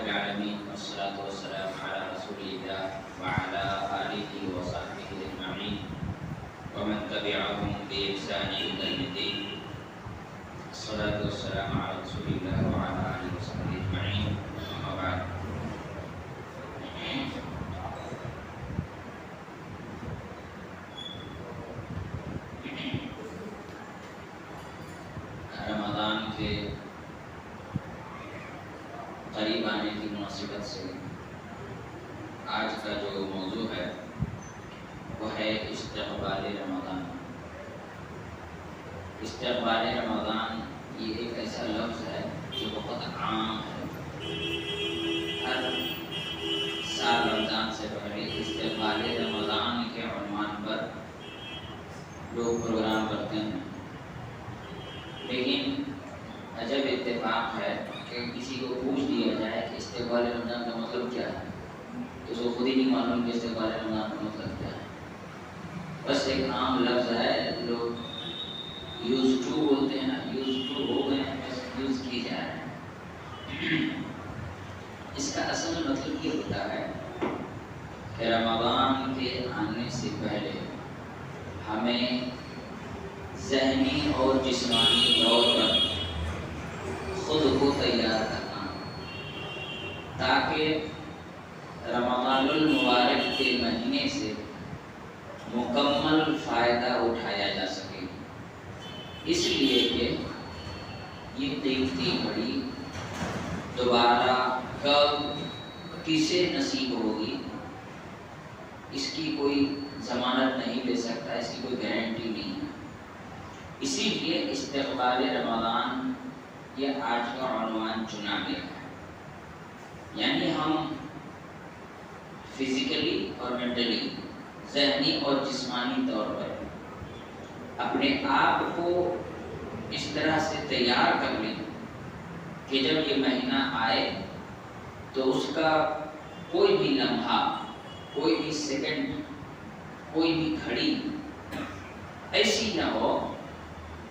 العالمين والصلاة والسلام على رسول الله وعلى آله وصحبه أجمعين ومن تبعهم بإحسان إلى يوم الدين. الصلاة والسلام على رسول الله وعلى آله وصحبه أجمعين. أما بعد. رمضان کے قریب آنے کی مناسبت سے آج کا جو موضوع ہے وہ ہے استقبال رمضان. استقبال رمضان یہ ایک ایسا لفظ ہے جو بہت عام ہے. ہر سال رمضان سے پہلے استقبال رمضان کے عنوان پر لوگ پروگرام کرتے ہیں، لیکن عجب اتفاق ہے کہ کسی کو پوچھ دیا جائے کہ استقبال رمضان کا مطلب کیا ہے تو اس کو خود ہی نہیں معلوم کہ استقبال رمضان کا مطلب کیا ہے. بس ایک عام لفظ ہے، لوگ یوز ٹو بولتے ہیں نا، یوز ٹو ہو گئے ہیں، بس یوز کی جا رہے ہیں. اس کا اصل مطلب یہ ہوتا ہے کہ رمضان کے آنے سے پہلے ہمیں ذہنی اور جسمانی طور پر خود کو تیار کرنا تاکہ رمضان المبارک کے مہینے سے مکمل فائدہ اٹھایا جا سکے. اس لیے کہ یہ قیمتی گھڑی دوبارہ کب کسے نصیب ہوگی اس کی کوئی ضمانت نہیں لے سکتا، اس کی کوئی گارنٹی نہیں ہے. اسی لیے استقبال رمضان یہ آج کا عنوان چنا گیا ہے. یعنی ہم فزیکلی اور مینٹلی، ذہنی اور جسمانی طور پر اپنے آپ کو اس طرح سے تیار کر لیں کہ جب یہ مہینہ آئے تو اس کا کوئی بھی لمحہ، کوئی بھی سیکنڈ، کوئی بھی گھڑی ایسی نہ ہو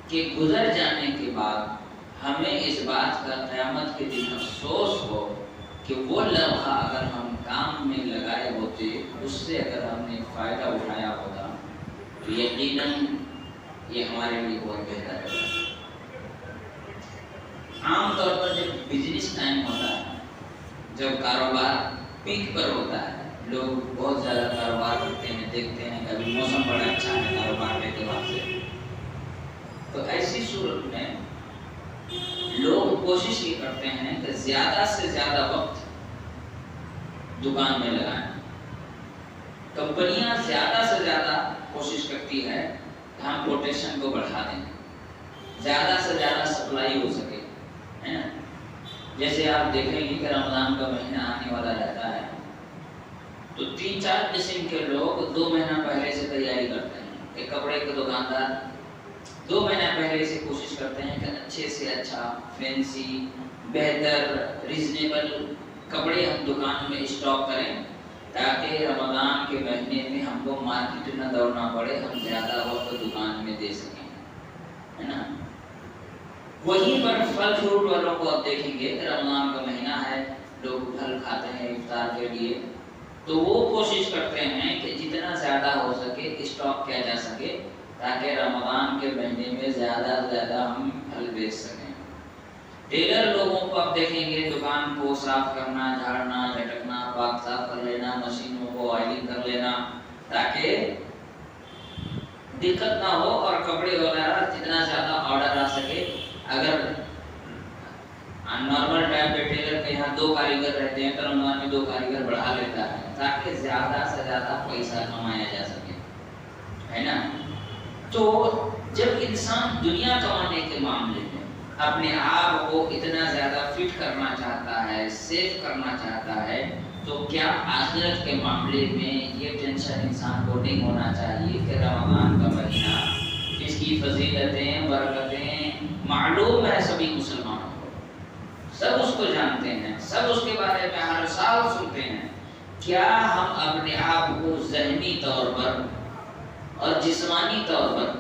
کہ گزر جانے کے بعد ہمیں اس بات کا قیامت کے دن افسوس ہو کہ وہ لمحہ اگر ہم کام میں لگائے ہوتے، اس سے اگر ہم نے فائدہ اٹھایا ہوتا تو یقیناً یہ ہمارے لیے بہت بہتر ہے. عام طور پر جب بزنس ٹائم ہوتا ہے، جب کاروبار پیک پر ہوتا ہے، لوگ بہت زیادہ کاروبار کرتے ہیں، دیکھتے ہیں کہ ابھی موسم بڑا اچھا ہے کاروبار کے اعتبار سے، تو ایسی صورت میں لوگ کوشش یہ کرتے ہیں کہ زیادہ سے زیادہ وقت دکان میں لگائیں. کمپنیاں زیادہ سے زیادہ کوشش کرتی ہے کہ ہم کوٹیشن کو بڑھا دیں، زیادہ سے زیادہ سپلائی ہو سکے، ہے نا. جیسے آپ دیکھیں گے کہ رمضان کا مہینہ آنے والا رہتا ہے تو 3-4 قسم کے لوگ 2 مہینہ پہلے سے تیاری کرتے ہیں. ایک کپڑے کے دکاندار 2 مہینہ پہلے سے کوشش کرتے ہیں کہ اچھے سے اچھا، فینسی، بہتر، ریزنیبل کپڑے ہم دکان میں اسٹاک کریں تاکہ رمضان کے مہینے میں ہم کو مارکیٹ نہ دوڑنا پڑے، ہم زیادہ وقت دکان میں دے سکیں، ہے نا. وہیں پر پھل فروٹ والوں کو آپ دیکھیں گے کہ رمضان کا مہینہ ہے، لوگ پھل کھاتے ہیں افطار کے لیے، تو وہ کوشش کرتے ہیں کہ جتنا زیادہ ہو سکے اسٹاک کیا جا سکے تاکہ رمضان کے مہینے میں زیادہ سے زیادہ ہم پھل بیچ سکیں. ٹیلر لوگوں کو آپ دیکھیں گے دکان کو صاف کرنا، جھاڑنا، جھٹکنا، پاک صاف کر لینا، مشینوں کو آئلنگ کر لینا تاکہ دقت نہ ہو اور کپڑے وغیرہ جتنا زیادہ آرڈر آ سکے. اگر نارمل ٹائم پہ ٹیلر کے یہاں 2 کاریگر رہتے ہیں تو رمضان میں 2 کاریگر بڑھا لیتا ہے تاکہ زیادہ سے زیادہ پیسہ کمایا جا سکے، ہے نا. تو جب انسان دنیا کمانے کے معاملے میں اپنے آپ کو اتنا زیادہ فٹ کرنا چاہتا ہے، سیف کرنا چاہتا ہے، تو کیا آخرت کے معاملے میں یہ ٹینشن انسان کو نہیں ہونا چاہیے کہ رمضان کا مہینہ اس کی فضیلتیں، برکتیں معلوم ہے سبھی مسلمانوں کو، سب اس کو جانتے ہیں، سب اس کے بارے میں ہر سال سنتے ہیں. کیا ہم اپنے آپ کو ذہنی طور پر اور جسمانی طور پر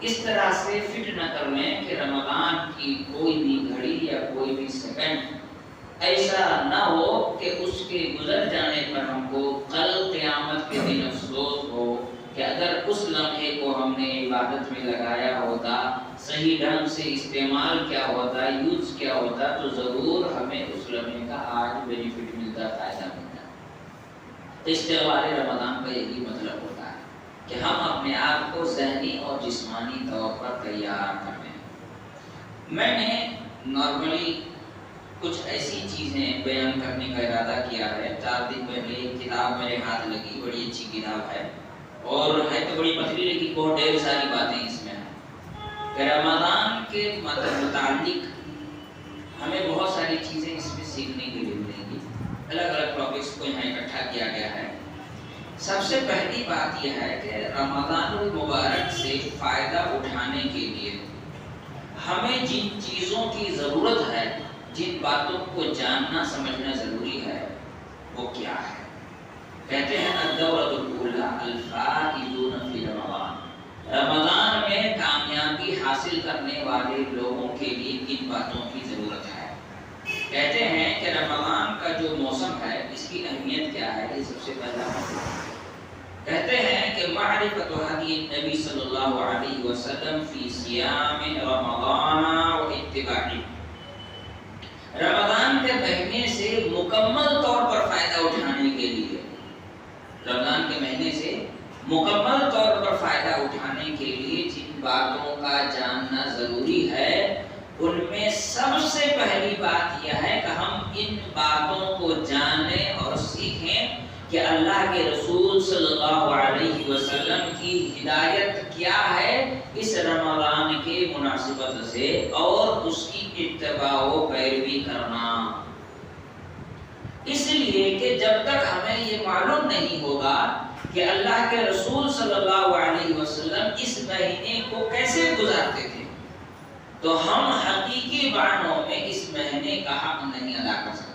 اس طرح سے فٹ نہ کر لیں کہ رمضان کی کوئی بھی گھڑی یا کوئی بھی سیکنڈ ایسا نہ ہو کہ اس کے گزر جانے پر ہم کو کل قیامت کے دن افسوس ہو کہ اگر اس لمحے کو ہم نے عبادت میں لگایا ہوتا، صحیح ڈھنگ سے استعمال کیا ہوتا، یوز کیا ہوتا، تو ضرور ہمیں اس لمحے کا آج بینیفٹ ملتا، فائدہ ملتا۔ استغفار رمضان کا یہی مطلب ہوتا ہے کہ ہم اپنے آپ کو ذہنی اور جسمانی طور پر تیار کر لیں۔ میں نے نارملی کچھ ایسی چیزیں بیان کرنے کا ارادہ کیا ہے۔ 4 دن پہلے ایک کتاب میرے ہاتھ لگی، بڑی اچھی کتاب ہے اور ہے تو بڑی پتلی لیکن بہت ڈھیر ساری باتیں اس میں ہیں کہ رمضان کے متعلق ہمیں بہت ساری چیزیں اس میں سیکھنے کے لیے ملیں گی۔ الگ الگ ٹاپکس کو یہاں اکٹھا کیا گیا ہے۔ سب سے پہلی بات یہ ہے کہ رمضان المبارک سے فائدہ اٹھانے کے لیے ہمیں جن چیزوں کی ضرورت ہے، جن باتوں کو جاننا سمجھنا ضروری ہے، وہ کیا ہے؟ کہتے ہیں الدورۃ الاولی الفائزون فی رمضان، رمضان میں کامیابی حاصل کرنے والے لوگوں کے لیے کن باتوں کی ضرورت ہے؟ کہتے ہیں کہ رمضان کا جو موسم ہے اس کی اہمیت کیا ہے، یہ سب سے پہلا کہتے ہیں کہ معرفت ہدی نبی صلی اللہ علیہ وسلم فی صیام رمضان و اتباعہ، رمضان کے مہینے سے مکمل طور پر فائدہ اٹھانے کے لیے، رمضان کے مہینے سے مکمل طور پر فائدہ اٹھانے کے لیے جن باتوں کا جاننا ضروری ہے، ان میں سب سے پہلی بات یہ ہے کہ ہم ان باتوں کو جانیں اور سیکھیں کہ اللہ کے رسول صلی اللہ علیہ وسلم کی ہدایت کیا ہے اس رمضان کے مناسبت سے، اور اس کی اتباع و پیروی کرنا۔ اس لیے کہ جب تک ہمیں یہ معلوم نہیں ہوگا کہ اللہ کے رسول صلی اللہ علیہ وسلم اس مہینے کو کیسے گزارتے تھے، تو ہم حقیقی معنوں میں اس مہینے کا حق نہیں ادا کر سکتے۔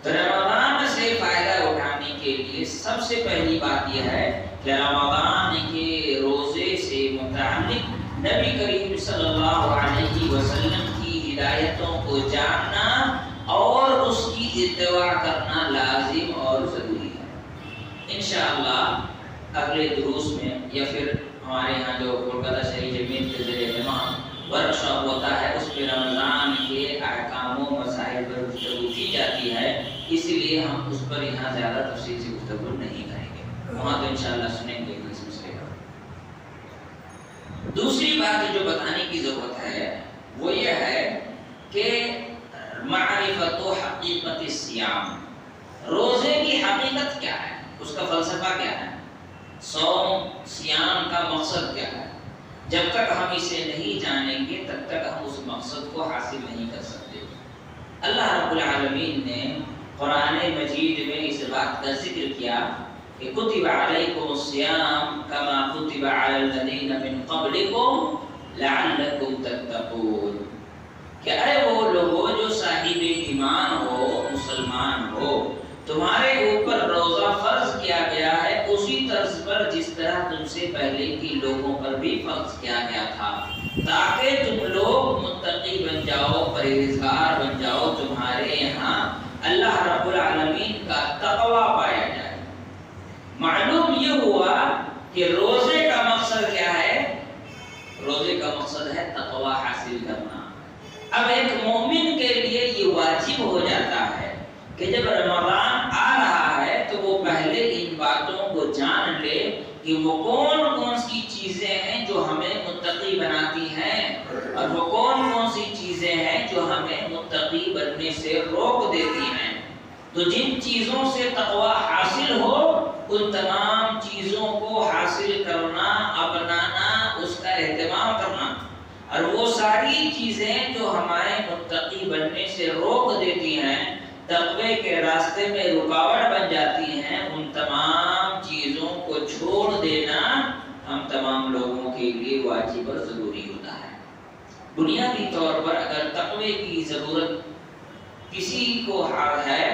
تو رمضان سے فائدہ اٹھانے کے لیے سب سے پہلی بات یہ ہے کہ رمضان کے روزے سے متعلق نبی کریم صلی اللہ علیہ وسلم کی ہدایتوں کو جاننا اور اس کی اتباع کرنا لازم اور ضروری ہے۔ انشاءاللہ اگلے دروس میں یا پھر ہمارے ہاں جو کولکاتہ شہری جمعیت کے ذریعے اہتمام ورکشاپ ہوتا ہے، اس میں رمضان کے احکام و مسائل پر گفتگو کی جاتی ہے، اس لیے ہم اس پر یہاں زیادہ تفصیل سے گفتگو نہیں کریں گے، وہاں تو انشاءاللہ سنیں گے اس مسئلے کا۔ دوسری بات جو بتانے کی ضرورت ہے وہ یہ ہے کہ معرفت و حقیقت الصیام، روزے کی حقیقت کیا ہے، اس کا فلسفہ کیا ہے، صوم صیام کا مقصد کیا ہے۔ جب تک ہم اسے نہیں جانیں گے تب تک ہم اس مقصد کو حاصل نہیں کر سکتے۔ اللہ رب العالمین نے قرآن مجید میں اس بات کا ذکر کیا کہ کتب علیکم الصیام کما کتب علی الذین من قبلکم لعلکم تتقون، کہ اے وہ لوگوں جو صاحب ایمان ہو، مسلمان ہو، تمہارے اوپر روزہ فرض کیا گیا ہے اسی طرز پر جس طرح تم سے پہلے کی لوگوں پر بھی فرض کیا گیا تھا، تاکہ تم لوگ متقی بن جاؤ، پرہیزگار بن جاؤ، تمہارے یہاں اللہ رب العالمین کا تقوی پایا جائے۔ معلوم یہ ہوا کہ روزے کا مقصد کیا ہے، روزے کا مقصد ہے تقوی حاصل کرنا۔ اب ایک مومن کے لیے یہ واجب ہو جاتا ہے کہ جب رمضان آ رہا ہے تو وہ پہلے ان باتوں کو جان لے کہ وہ کون کون سی چیزیں ہیں جو ہمیں متقی بناتی ہیں، اور وہ کون کون سی چیزیں ہیں جو ہمیں متقی بننے سے روک دیتی ہیں۔ تو جن چیزوں سے تقوی حاصل ہو ان تمام چیزوں کو حاصل کرنا، اپنانا، اس کا اہتمام کرنا، اور وہ ساری چیزیں جو ہمارے متقی بننے سے روک دیتی ہیں، تقوی کے راستے میں رکاوٹ بن جاتی ہیں، ان تمام چیزوں کو چھوڑ دینا ہم تمام لوگوں کے لیے واجب اور ضروری ہوتا ہے۔ بنیادی طور پر اگر تقوی کی ضرورت کسی کو ہے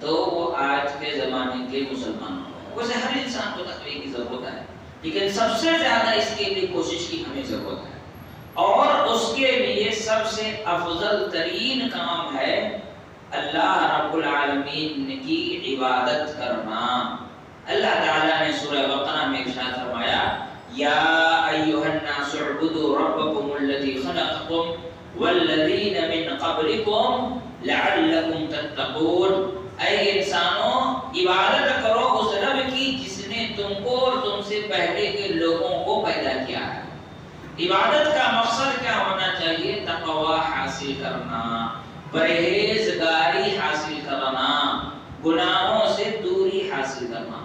تو وہ آج کے زمانے کے مسلمانوں کو ہے۔ ویسے ہر انسان کو تقوی کی ضرورت ہے، لیکن سب سے زیادہ اس کے لیے کوشش کی ہمیں ضرورت ہے، اور اس کے لیے سب سے افضل ترین کام ہے اللہ رب العالمین کی عبادت کرنا۔ اللہ تعالیٰ نے سورہ بقرہ میں ارشاد فرمایا یا ایھا الناس اعبدوا ربکم الذی خلقکم والذین من قبلکم لعلکم تتقون، اے انسانوں عبادت کرو اس رب کی جس نے تم کو اور تم سے پہلے کے لوگوں کو پیدا کیا ہے۔ عبادت کا مقصد کیا ہونا چاہیے؟ تقوی حاصل کرنا، پرہیزگاری حاصل کرنا، گناہوں سے دوری حاصل کرنا۔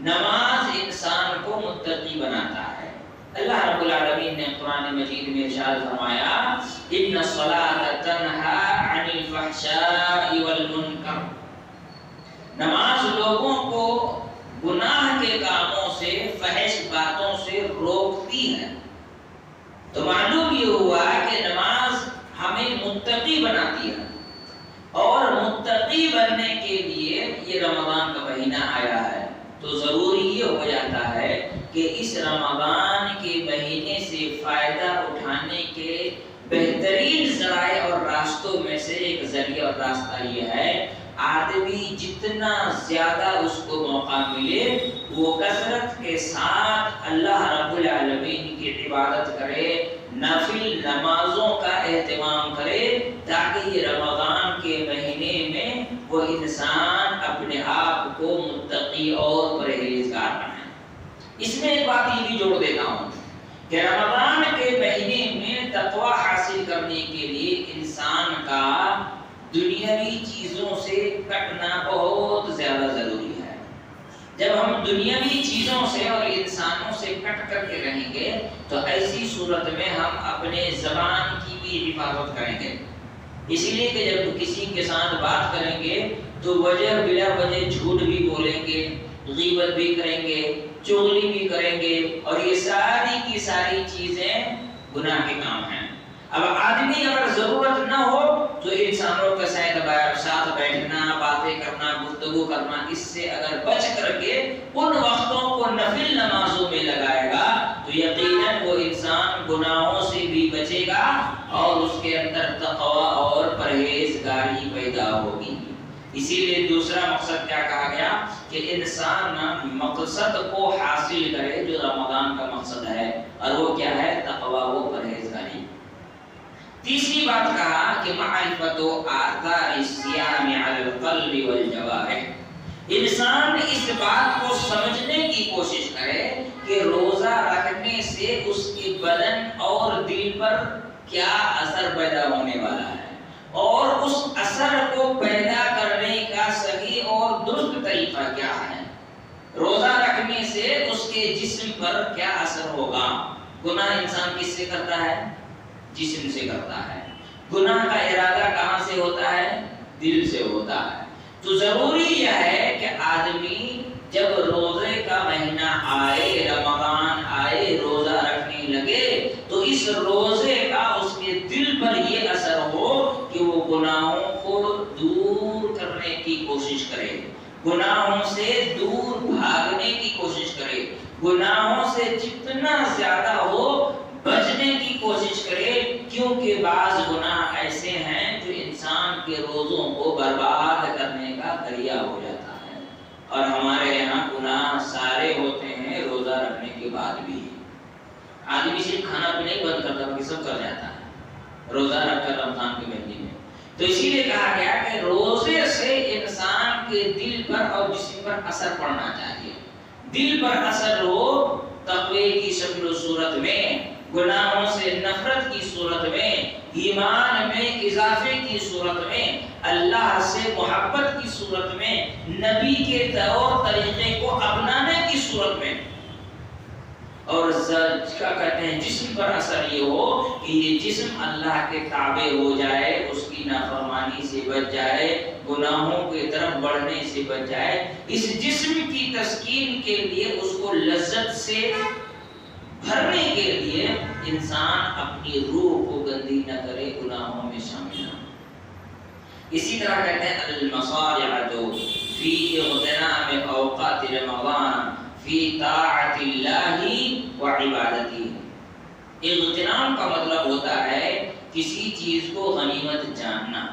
نماز انسان کو متقی بناتا ہے۔ اللہ رب العالمین نے قرآن مجید میں ارشاد فرمایا ان الصلاۃ تنہی عن الفحشاء والمنکر، نماز لوگوں کو گناہ کے کاموں سے، فحش باتوں سے روکتی ہے۔ تو معلوم یہ ہوا کہ نماز ہمیں متقی بناتی ہے، اور متقی بننے کے لیے یہ رمضان کا مہینہ آیا ہے تو ضروری یہ ہو جاتا ہے کہ اس رمضان کے مہینے سے فائدہ اٹھانے کے بہترین ذرائع اور راستوں میں سے ایک ذریعہ اور راستہ یہ ہے آدمی جتنا زیادہ اس کو موقع ملے وہ کثرت کے ساتھ اللہ رب العالمین کی عبادت کرے، نافل نمازوں کا اہتمام کرے، تاکہ یہ رمضان کے مہینے میں وہ انسان اپنے آپ کو متقی اور پرہیزگار بنائے۔ اس میں ایک بات یہ بھی جوڑ دیتا ہوں کہ رمضان کے مہینے میں تقوی حاصل کرنے کے لیے انسان کا دنیاوی چیزوں سے کٹنا بہت زیادہ ضروری ہے۔ جب ہم دنیاوی چیزوں سے اور انسانوں سے کٹ کر کے رہیں گے تو ایسی صورت میں ہم اپنے زبان کی بھی حفاظت کریں گے، اسی لیے کہ جب کسی کے ساتھ بات کریں گے تو وجہ بلا وجہ جھوٹ بھی بولیں گے، غیبت بھی کریں گے، چغلی بھی کریں گے، اور یہ ساری کی ساری چیزیں گناہ کے کام ہیں۔ اب آدمی اگر ضرورت نہ ہو تو انسانوں کے ساتھ بیٹھنا، باتیں کرنا، گفتگو کرنا، اس سے اگر بچ کر کے ان وقتوں کو نفل نمازوں میں لگائے گا تو یقیناً وہ انسان گناہوں سے بھی بچے گا اور اس کے اندر تقوی اور پرہیزگاری پیدا ہوگی۔ اسی لیے دوسرا مقصد کیا کہا گیا کہ انسان مقصد کو حاصل کرے جو رمضان کا مقصد ہے، اور وہ کیا ہے؟ تقوی و پرہیزگاری۔ تیسری بات کہا کہ معرفت و آثار الصیام علی القلب والجوارح، انسان اس بات کو سمجھنے کی کوشش کرے کہ روزہ رکھنے سے اس کے بدن اور دل پر کیا اثر پیدا ہونے والا ہے، اور اس اثر کو پیدا کرنے کا صحیح اور درست طریقہ کیا ہے۔ روزہ رکھنے سے اس کے جسم پر کیا اثر ہوگا؟ گناہ انسان کس سے کرتا ہے؟ جسم سے کرتا ہے۔ گناہ کا ارادہ کہاں سے ہوتا ہے؟ دل سے ہوتا ہے۔ تو ضروری یہ ہے کہ آدمی جب روزے کا مہینہ آئے، رمضان آئے، روزہ رکھنے لگے تو اس روزے کا اس کے دل پر یہ اثر ہو کہ وہ گناہوں کو دور کرنے کی کوشش کرے، گناہوں سے دور بھاگنے کی کوشش کرے، گناہوں سے جتنا زیادہ ہو بچنے کی کوشش کرے، کیونکہ بعض گناہ ایسے ہیں جو انسان کے روزوں کو برباد کرنے کا ذریعہ ہو جاتا ہے، اور ہمارے یہاں گناہ سارے ہوتے ہیں روزہ رکھنے کے بعد بھی۔ آدمی صرف کھانا پینا ہی بند کرتا ہے، سب کر جاتا ہے روزہ رکھ کر رمضان کے مہینے میں۔ تو اسی لیے کہا گیا کہ روزے سے انسان کے دل پر اور جسم پر اثر پڑنا چاہیے۔ دل پر اثر ہو تقوی کی شکل و صورت میں، گناہوں سے نفرت کی صورت میں، ایمان میں اضافے کی صورت میں، اللہ سے محبت کی صورت میں، نبی کے طور طریقے کو اپنانے کی صورت میں، اور کیا کہتے ہیں جسم پر اثر یہ ہو کہ یہ جسم اللہ کے تابع ہو جائے، اس کی نافرمانی سے بچ جائے، گناہوں کی طرف بڑھنے سے بچ جائے۔ اس جسم کی تسکین کے لیے، اس کو لذت سے بھرنے کے لیے انسان اپنی روح کو گندی نہ کرے، گناہوں میں شامل نہ۔ اسی طرح کہتے ہیں المصارعۃ فی اغتنام اوقات رمضان فی طاعت اللہ و عبادتہ۔ اغتنام کا مطلب ہوتا ہے کسی چیز کو غنیمت جاننا،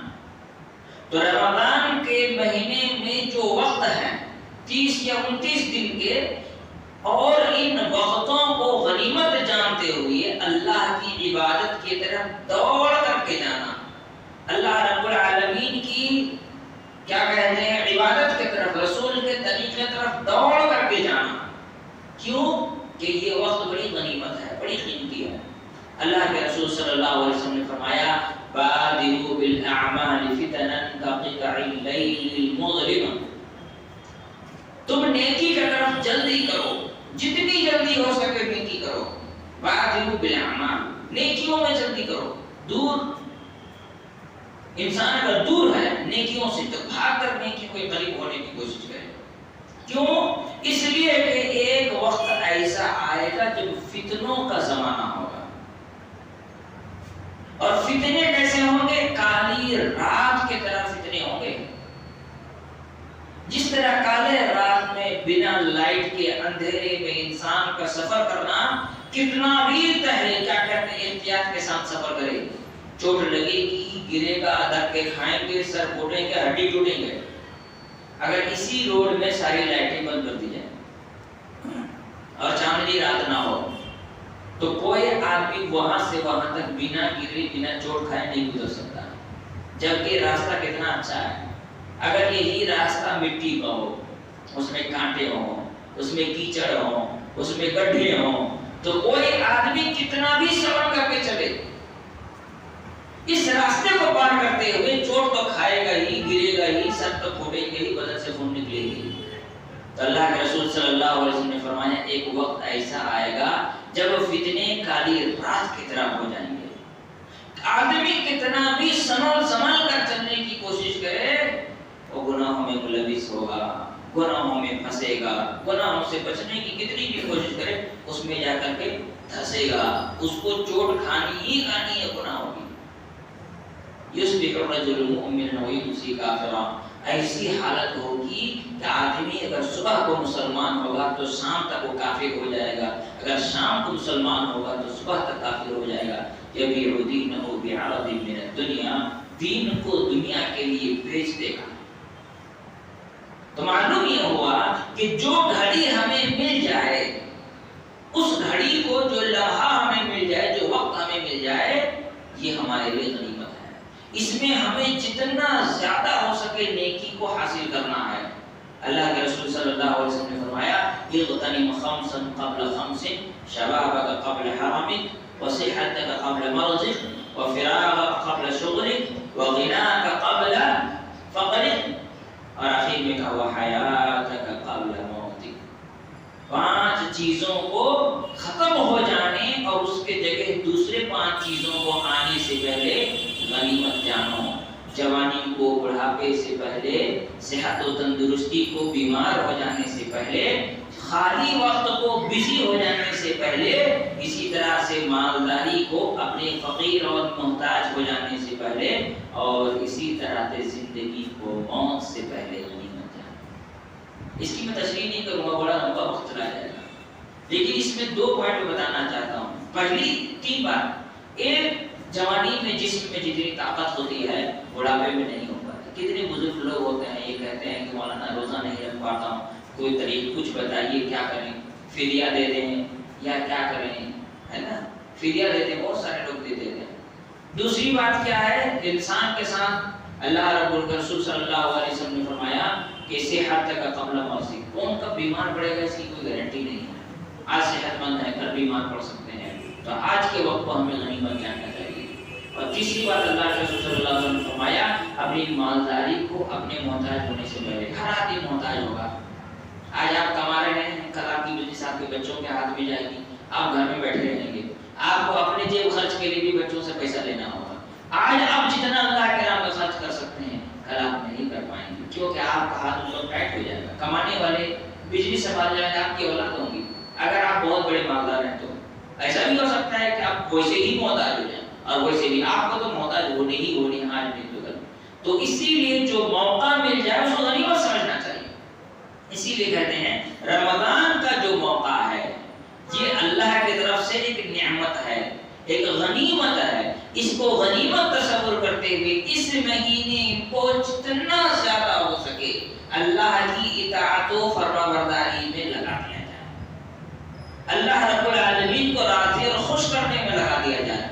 تو رمضان کے مہینے میں جو وقت ہے 30 یا 29 دن کے، اور ان وقتوں کو غنیمت جانتے ہوئے اللہ کی عبادت کی طرف دوڑ کر کے جانا، اللہ رب العالمین کی کیا کہتے ہیں عبادت کی طرف، رسول کے طریقے کی طرف دوڑ کر کے جانا. کیوں کہ یہ وقت بڑی غنیمت ہے، بڑی قیمتی ہے. اللہ کے رسول صلی اللہ علیہ وسلم نے فرمایا بادروا بالاعمال فتنا كقطع الليل المظلم، تم نیکی کی طرف جلدی کرو، جتنی جلدی ہو سکے نیکی کرو. بادروا بالاعمال، نیکیوں میں جلدی کرو. دور انسان اگر دور ہے نیکیوں سے تو بھاگ کر نیکیوں کے قریب ہونے کی کوشش کرے. کیوں؟ اس لیے کہ ایک وقت ایسا آئے گا جب فتنوں کا زمانہ ہوگا. اور فتنے کیسے ہوں گے؟ کالی رات کی طرح فتنے ہوں گے. جس طرح کالے رات میں بنا لائٹ کے اندھیرے میں انسان کا سفر کرنا کتنا بھی کیا کہتے ہیں احتیاط کے ساتھ سفر کرے، چوٹ لگے گی، گرے گا، دھکے کھائیں گے، سر پھوٹیں گے، ہڈی ٹوٹیں گے. اگر اسی روڈ میں ساری لائٹیں بند کر دی جائیں اور چاندنی رات نہ ہو تو کوئی آدمی وہاں سے وہاں تک بنا گرے بنا چوٹ کھائے نہیں گزر سکتا، جبکہ راستہ کتنا اچھا ہے. اگر یہی راستہ مٹی کا ہو، اس میں کانٹے ہوں، اس میں کیچڑ ہوں، اس میں گڈھے ہوں، تو کوئی آدمی کتنا بھی صبر کر کے چلے اس راستے کو پار کرتے ہوئے چوٹ تو کھائے گا ہی، گرے گا ہی، سر تو پھوٹے گا ہی، بدن سے خون نکلے گی. تو اللہ کے رسول صلی اللہ علیہ وسلم نے فرمایا ایک وقت ایسا آئے گا جب فتنے کالی رات کی طرح ہو جائیں گے. آدمی کتنا بھی سنبھل کر چلنے کی کوشش کرے وہ گناہوں میں ملوث ہوگا، گناہوں میں پھنسے گا. گناہوں سے بچنے کی کتنی بھی کوشش کرے اس میں جا کر کے پھنسے گا، اس کو چوٹ کھانی ہی کھانی ہے گناہوں کی. یصبح الرجل مؤمنا ویمسی کافرا، ایسی حالت ہوگی کہ آدمی اگر صبح کو مسلمان ہوگا تو شام تک وہ کافر ہو جائے گا، اگر شام کو مسلمان ہوگا تو صبح تک کافر ہو جائے گا. یبیع دینہ بعرض من الدنیا، دین کو دنیا کے لیے بیچ دے گا. تو معلوم یہ ہوا کہ جو گھڑی ہمیں مل جائے، اس گھڑی کو جو لمحہ ہمیں مل جائے، جو وقت ہمیں مل جائے، یہ ہمارے لیے غنیمت ہے. اس میں ہمیں جتنا زیادہ ہو سکے نیکی کو حاصل کرنا ہے. اللہ کے رسول صلی اللہ علیہ وسلم نے فرمایا اغتنم خمسا قبل خمس، شبابك قبل حرمك، وصحتك قبل مرضك، وفراغك قبل شغلك، وغناك قبل فقرك، اور آخر میں کہا وحیاتك قبل موتك. 5 چیزوں کو ختم ہو جانے اور اس کے جگہ دوسرے 5 چیزوں کو آنے سے پہلے غنیمت جانو. جوانی کو، بڑھاپے سے پہلے، صحت و تندرستی کو، بیمار ہو جانے سے پہلے، خالی وقت کو بزی ہو جانے سے پہلے، اسی طرح سے مالداری کو اپنے فقیر اور محتاج ہو جانے سے پہلے، اور اسی طرح سے زندگی کو موت سے پہلے غنیمت جانو. اس کی میں تشریح نہیں کروں گا، بڑا لمبا وقت چلا جائے گا، لیکن اس میں 2 پوائنٹ بتانا چاہتا ہوں. پہلی 3 بات، ایک جوانی میں جسم میں جتنی طاقت ہوتی ہے بڑھاپے میں نہیں ہو پاتی. کتنے بزرگ لوگ ہوتے ہیں یہ کہتے ہیں کہ مولانا روزہ نہیں رکھ پاتا ہوں، کوئی طریقہ کچھ بتائیے کیا کریں، فدیہ دے دیں یا کیا کریں، ہے نا. فدیہ دیتے ہیں، بہت سارے لوگ دیتے ہیں. دوسری بات کیا ہے، انسان کے ساتھ اللہ رب الرسول صلی اللہ علیہ وسلم نے فرمایا کہ صحت کا قبل مرضک، کون کب بیمار پڑے گا اس کی کوئی گارنٹی نہیں ہے. آج صحت مند ہے کل بیمار پڑ سکتے ہیں، تو آج کے وقت کو ہمیں غنیمت جاننا چاہیے. اور تیسری بات اللہ کے رسول صلی اللہ علیہ وسلم نے فرمایا اپنی مالداری کو اپنے محتاج ہونے سے پہلے. ہر آدمی محتاج ہوگا. آج آپ کما رہے ہیں، کل آپ کی بزنس آپ کے بچوں کے ہاتھ میں جائے گی، آپ گھر میں بیٹھے رہیں گے، آپ کو اپنے جیب خرچ کے لیے بھی بچوں سے پیسہ لینا ہوگا. آج آپ جتنا اللہ کے راہ میں خرچ کر سکتے ہیں کل آپ نہیں کر پائیں گے، کیونکہ آپ کا ہاتھ اس وقت ٹائٹ ہو جائے گا. کمانے والے بجلی سنبھال جائیں گے، آپ کی اولاد ہوں گی. اگر آپ بہت بڑے مالدار ہیں تو ایسا بھی ہو سکتا ہے کہ آپ ویسے ہی محتاج ہو جائیں، اور ویسے بھی آپ کو تو محتاج ہونے ہی ہونے آج نہیں تو کل. تو اسی لیے جو موقع مل جائے اس کو غنیمت سمجھنا چاہیے. اسی لیے کہتے ہیں رمضان کا جو موقع ہے یہ اللہ کی طرف سے ایک نعمت ہے، ایک غنیمت ہے. اس کو غنیمت تصور کرتے ہوئے اس مہینے کو جتنا زیادہ ہو سکے اللہ کی اطاعت و فرمانبرداری میں لگا دیا جائے، اللہ رب العالمین کو راضی اور خوش کرنے میں لگا دیا جائے،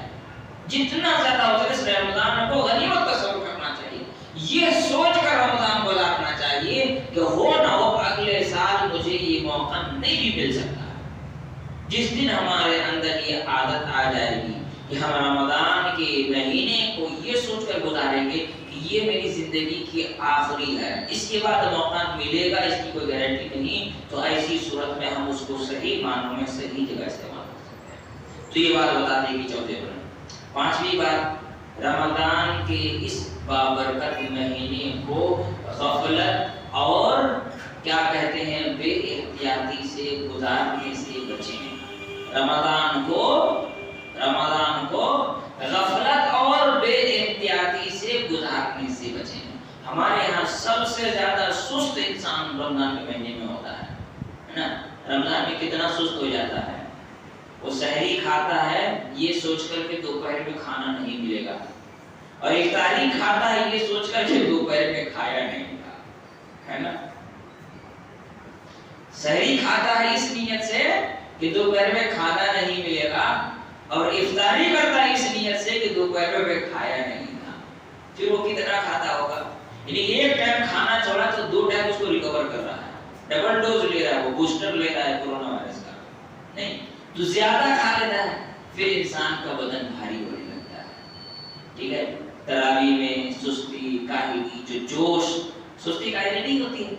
جتنا زیادہ ہو سکے اس رمضان کو غنیمت تصور کرنا چاہیے، یہ سوچ کر رمضان کو گزارنا چاہیے کہ ہو نہ ہو اگلے سال مجھے یہ موقع نہیں بھی مل سکتا۔ جس دن ہمارے اندر یہ عادت آ جائے گی کہ ہم رمضان کے مہینے کو یہ سوچ کر گزاریں گے کہ یہ میری زندگی کی آخری ہے، اس کے بعد موقع ملے گا، اس کی کوئی گارنٹی نہیں، تو ایسی صورت میں ہم اس کو صحیح معنوں میں صحیح جگہ استعمال کر سکتے ہیں۔ تو یہ بات بتا دے گی چوتھے پر۔ پانچویں بات، رمضان کے اس بابرکت مہینے کو غفلت اور کیا کہتے ہیں بے احتیاطی سے گزارنے سے بچیں۔ رمضان کو غفلت اور بے احتیاطی سے گزارنے سے بچیں۔ ہمارے یہاں سب سے زیادہ سست انسان رمضان کے مہینے میں ہوتا ہے نا۔ رمضان میں کتنا سست ہو جاتا ہے، وہ سحری کھاتا ہے یہ سوچ کر کہ دوپہر میں کھانا نہیں ملے گا، اور افطاری کھاتا ہے یہ سوچ کر کہ دوپہر میں کھایا نہیں گا، ہے نا۔ سحری کھاتا ہے اس نیت سے کہ دوپہر میں کھانا نہیں ملے گا، اور افطاری کرتا ہے اس نیت سے کہ دوپہر میں کھایا نہیں تھا، پھر وہ کتنا کھاتا ہوگا؟ یعنی ایک ٹائم کھانا چھوڑا تو دو ٹائم اس کو ریکور کر رہا ہے، ڈبل ڈوز لے رہا ہے، وہ بوسٹر لے رہا ہے کورونا وائرس کا، نہیں تو زیادہ کھا لیتا ہے، پھر انسان کا بدن بھاری ہونے لگتا ہے، ٹھیک ہے۔ تراویح میں سستی کاہلی، جو جوش، سستی کاہلی نہیں ہوتی ہے،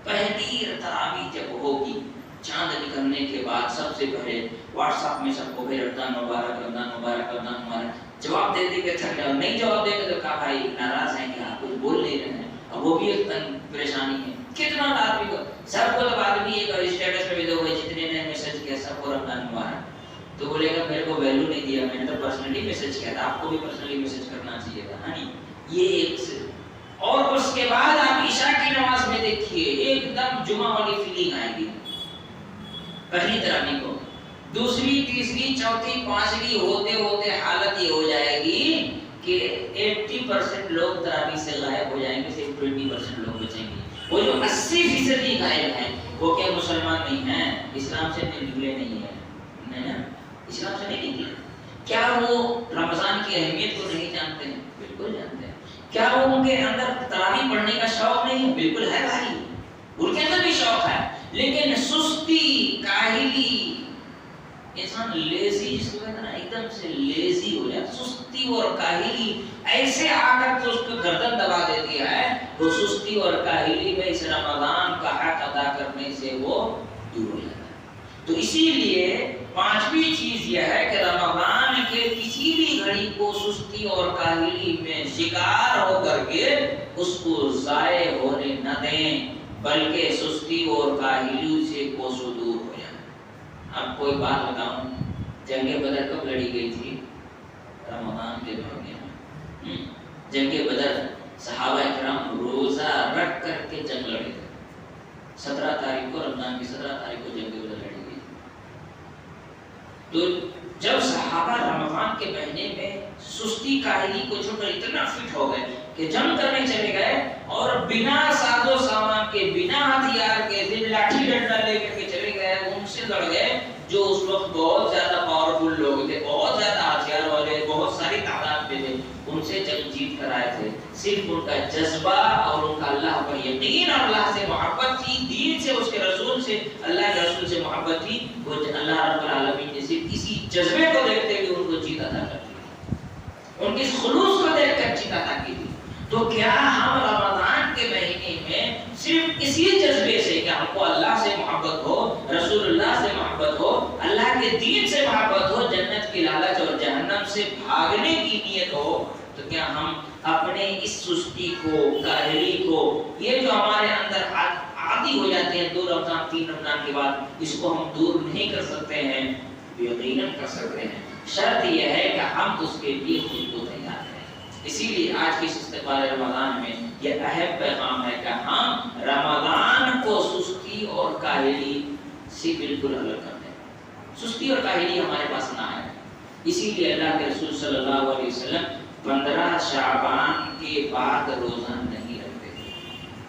پہلی تراویح جب ہوگی چاند نکلنے کے بعد سب سے پہلے واٹس ایپ میں سب کو رمضان مبارک رمضان مبارک رمضان مبارک، جواب دے کے تھک جاؤ، نہیں جواب دے کے تو کہا بھائی ناراض ہیں کہ آپ کچھ بول نہیں رہے ہیں، اب وہ بھی ایک پریشانی ہے۔ کتنا آدمی کو سب کو تو آدمی ایک اسٹیٹس پہ بھی دو گے، جتنے نے میسج کیا سب کو رمضان مبارک، تو بولے گا میرے کو ویلیو نہیں دیا، میں نے تو پرسنلی میسج کیا تھا، آپ کو بھی پرسنلی میسج کرنا چاہیے تھا، ہاں یہ ایک سے۔ اور اس کے بعد آپ عشاء کی نماز میں دیکھیے ایک دم جمعہ والی فیلنگ آئے گی پہلی تراویح کو، دوسری تیسری چوتھی پانچویں ہوتے ہوتے حالت یہ ہو جائے گی کہ 80% لوگ تراویح سے غائب ہو جائیں گے، صرف 20% لوگ بچیں گے۔ وہ جو 80% غائب ہیں وہ کیا مسلمان نہیں ہیں، اسلام سے نکلے نہیں ہیں، اسلام سے نہیں نکلے، کیا وہ رمضان کی اہمیت کو نہیں جانتے ہیں؟ بالکل جانتے ہیں۔ کیا وہ ان کے اندر تراویح پڑھنے کا شوق نہیں ہے؟ بالکل ہے بھائی، ان کے اندر بھی شوق ہے، لیکن سستی کاہلی، انسان لیزی، جس کو کہتے ہیں نا ایک دم سے لیزی ہو جاتا، سستی اور کاہلی ایسے آ کر تو اس کو گردن دبا دیتی ہے، وہ سستی اور کاہلی میں اس رمضان کا حق ادا کرنے سے وہ دور ہو جاتا ہے۔ تو اسی لیے پانچویں چیز یہ ہے کہ رمضان کے کسی بھی گھڑی کو سستی اور کاہلی میں شکار ہو کر کے اس کو ضائع ہونے نہ دیں، بلکہ سستی اور کاہلی سے کوسوں دور ہو جائیں۔ اب کوئی بات بتاؤں، جنگ بدر کب لڑی گئی تھی؟ رمضان کے مہینے میں۔ جنگ بدر صحابہ کرام روزہ رکھ کر کے جنگ لڑے تھے، 17 تاریخ کو، رمضان کی 17 تاریخ کو جنگ بدر لڑی گئی تھی۔ تو جب صحابہ رمضان کے مہینے میں سستی کاہلی کو چھوڑ کر اتنا فٹ ہو گئے کہ جنگ کرنے چلے گئے، اور بنا ساز و سامان کے، بنا ہتھیار کے، لاٹھی ڈنڈا لے کر کے چلے گئے، ان سے لڑ گئے جو اس وقت بہت زیادہ پاورفل لوگ تھے، بہت زیادہ ہتھیار والے، بہت ساری تعداد میں تھے، ان سے جنگ جیت کر آئے تھے۔ صرف ان کا جذبہ اور ان کا اللہ پر یقین اور اللہ سے محبت تھی، دین سے، اس کے رسول سے، اللہ کے رسول سے محبت تھی، وہ اللہ رب العالمین نے صرف اسی جذبے کو دیکھتے ہوئے ان کو جیت عطا کر دی، ان کے خلوص کو دیکھ کر جیت عطا کی تھی۔ تو کیا ہم رمضان کے مہینے میں صرف اسی جذبے سے کہ ہم کو اللہ سے محبت ہو، رسول اللہ سے محبت ہو، اللہ کے دین سے محبت ہو، جنت کی لالچ اور جہنم سے بھاگنے کی نیت ہو، تو کیا ہم اپنے اس سستی کو، کاہلی کو، یہ جو ہمارے اندر عادی ہو جاتے ہیں 2 رمضان 3 رمضان کے بعد، اس کو ہم دور نہیں کر سکتے ہیں؟ یقیناً کر سکتے ہیں، شرط یہ ہے کہ ہم اس کے لیے خود کو تیار کریں۔ اسی لیے آج کے استقبال رمضان میں یہ اہم پیغام ہے کہ ہم رمضان کو سستی اور کاہلی سے بالکل الگ کر دیں، سستی اور کاہلی ہمارے پاس نہ آئے، اسی لیے اللہ کے رسول صلی اللہ علیہ وسلم 15 شعبان کے بعد روزہ نہیں رکھتے تھے،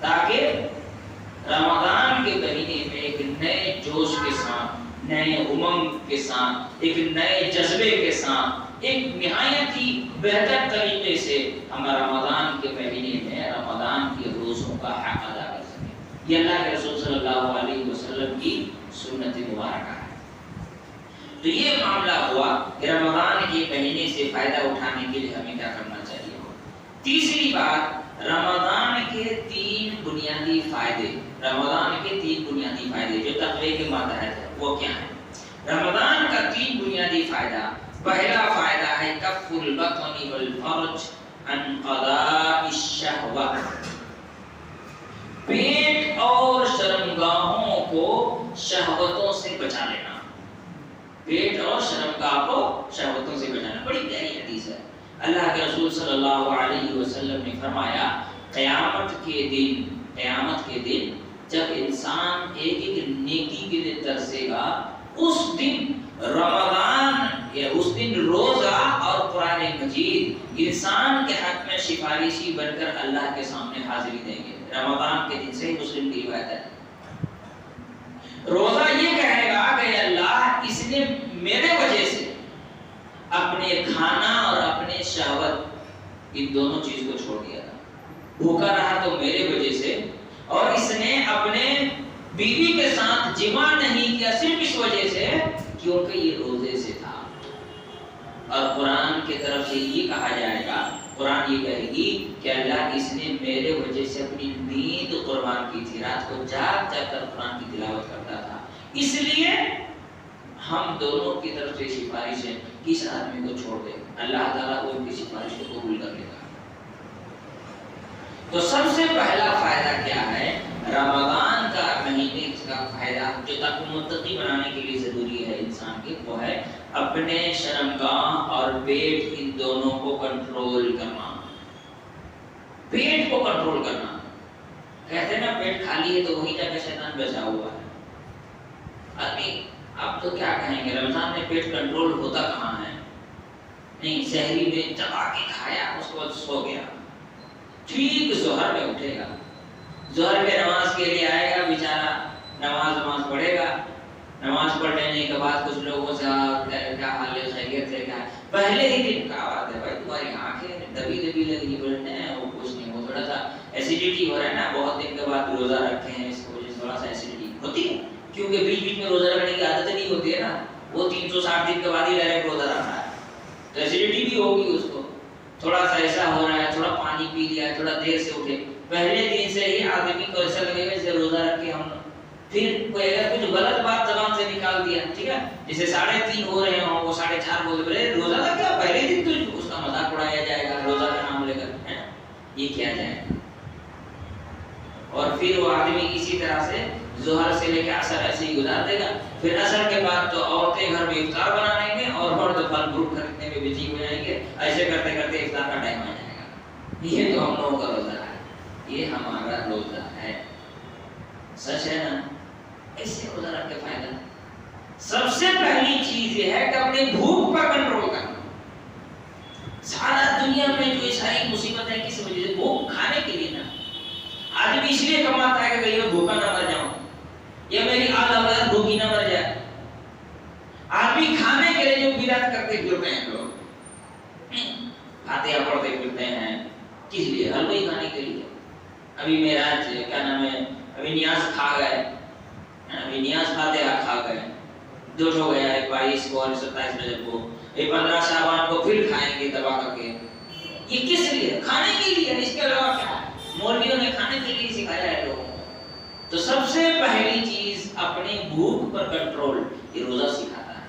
تاکہ رمضان کے مہینے میں ایک نئے جوش کے ساتھ، نئے امنگ کے ساتھ، ایک نئے جذبے کے ساتھ، ایک نہایت ہی بہتر طریقے سے ہم رمضان کے مہینے میں رمضان کے روزوں کا حق ادا کر سکیں۔ یہ اللہ کے رسول صلی اللہ علیہ وسلم کی سنت مبارکہ ہے۔ تو یہ معاملہ ہوا کہ رمضان کے مہینے سے فائدہ اٹھانے کے لیے ہمیں کیا کرنا چاہیے۔ تیسری بات، رمضان کے 3 بنیادی فائدے، رمضان کے 3 بنیادی فائدے جو تقوی کے ماتحت ہے وہ کیا ہیں؟ رمضان کا 3 بنیادی فائدہ، پہلا فائدہ ہے کف البطن والفرج عن قضاء الشہوہ، پیٹ اور شرمگاہوں کو شہوتوں سے بچا لینا، پیٹ اور شرمگاہ کو شہوتوں سے بچانا۔ بڑی پیاری حدیث ہے۔ اللہ کے رسول صلی اللہ علیہ وسلم نے فرمایا قیامت کے دن جب انسان ایک ایک نیکی کے لیے ترسے گا، اس دن رمضان یا اس دن روزہ اور قرآن مجید انسان کے حق میں سفارشی بن کر اللہ کے سامنے حاضری دیں گے۔ رمضان کے دن سے ہی مسلم کی روایت ہے۔ روزہ یہ کہے گا کہ اللہ اس نے میرے وجہ سے اپنے کھانا اور اپنے شہوت ان دونوں چیز کو چھوڑ دیا تھا، بھوکا رہا تو میرے وجہ سے، اور اس نے اپنے بیوی کے ساتھ جمع نہیں کیا صرف اس وجہ سے کیونکہ یہ روزے سے تھا۔ اور قرآن کی طرف سے یہ کہا جائے گا، قرآن یہ کہے گی کہ اللہ اس نے میرے وجہ سے اپنی نیند قربان کی تھی، رات کو جاگ جاگ کر قرآن کی تلاوت کرتا تھا، اس لیے ہم دونوں کی طرف سے سفارش ہے کہ اس آدمی کو چھوڑ دے، اللہ تعالیٰ ان کی سفارش کو قبول کر لے گا۔ تو سب سے پہلا فائدہ کیا ہے؟ رمضان کا مہینے کا فائدہ جو تقوی متقی بنانے کے لیے ضروری ہے انسان کے، وہ ہے اپنے شرمگاہ اور پیٹ ان دونوں کو کنٹرول کرنا۔ پیٹ کو کنٹرول کرنا، کہتے ہیں نا پیٹ خالی ہے تو وہی جگہ شیطان بیٹھا ہوا ہے۔ آدمی اب تو کیا کہیں گے، رمضان میں پیٹ کنٹرول ہوتا کہاں ہے؟ نہیں، سحری میں چبا کے کھایا، اس کے بعد سو گیا، ٹھیک ظہر میں اٹھے گا، ظہر میں نماز کے لیے آئے گا بیچارہ، نماز پڑھے گا، نماز پڑھ لینے کے بعد کچھ لوگوں سے کیا حال ہے، خیریت ہے کیا، پہلے ہی دن کا بات ہے بھائی تمہاری آنکھیں دبی لگی، بولتے ہیں وہ کچھ نہیں، وہ تھوڑا سا ایسیڈیٹی ہو رہا ہے نا، بہت دن کے بعد روزہ رکھے ہیں، اس کی وجہ سے تھوڑا سا ایسیڈیٹی ہوتی ہے، کیونکہ بیچ میں روزہ رکھنے کی عادت نہیں ہوتی ہے نا، وہ 360 دن کے بعد ہی ڈائریکٹ روزہ رکھا ہے، تو ایسیڈیٹی بھی ہوگی اس کو، تھوڑا سا ایسا ہو رہا ہے، تھوڑا پانی پی لیا ہے، تھوڑا دیر سے اٹھے، پہلے دن سے ہی آدمی کو ایسا لگے گا جیسے روزہ رکھ کے ہم، پھر کوئی اگر کچھ غلط بات زبان سے نکال دیا، ٹھیک ہے، جیسے 3:30 ہو رہے ہوں، وہ 4:30 بول رہے روزہ رکھ کیا، پہلے دن تو اس کا مذاق اڑایا جائے گا روزہ کا نام لے کر، ہے نا، یہ کیا جائے گا۔ اور پھر وہ آدمی اسی طرح سے ظہر سے لے کے عصر ایسے ہی گزار دے گا، پھر عصر کے بعد تو عورتیں گھر میں افطار بنا لیں گے اور مرد پھل فروٹ خریدنے میں بزی ہو جائیں گے، ایسے کرتے کرتے افطار کا ٹائم آ جائے گا۔ یہ تو ہم لوگوں کا روزہ ہے، یہ ہمارا روزہ ہے، سچ ہے نا؟ ایسے روزہ رکھ کے فائدہ ہے۔ سب سے پہلی چیز یہ ہے کہ اپنے بھوک پر کنٹرول کرنا۔ سارا دنیا میں جو ساری مصیبتیں کس وجہ سے، بھوک کھانے کے لیے نا، آدمی اس لیے کماتا ہے کہ میں بھوکا نہ مر جاؤں یا میری اولاد بھوکی نہ مر جائے۔ آدمی کھانے کے لیے جو بدعت کرتے پھرتے ہیں لوگ، فاتحہ پڑھتے پھرتے ہیں، کس لیے؟ حلوئی کھانے کے لیے۔ ابھی معراج کیا نام ہے، ابھی نیاز کھا گئے، ابھی نیاز فاتحہ کھا گئے، 2 ہو گیا، 22 کو اور 27 رجب کو، 15 شعبان کو پھر کھائیں گے تباہ کر کے۔ یہ کس لیے؟ کھانے کے لیے، اس کے علاوہ کیا ہے؟ مولویوں نے کھانے کے لیے سکھایا ہے لوگوں کو۔ تو سب سے پہلی چیز اپنی بھوک پر کنٹرول، یہ روزہ سکھاتا ہے۔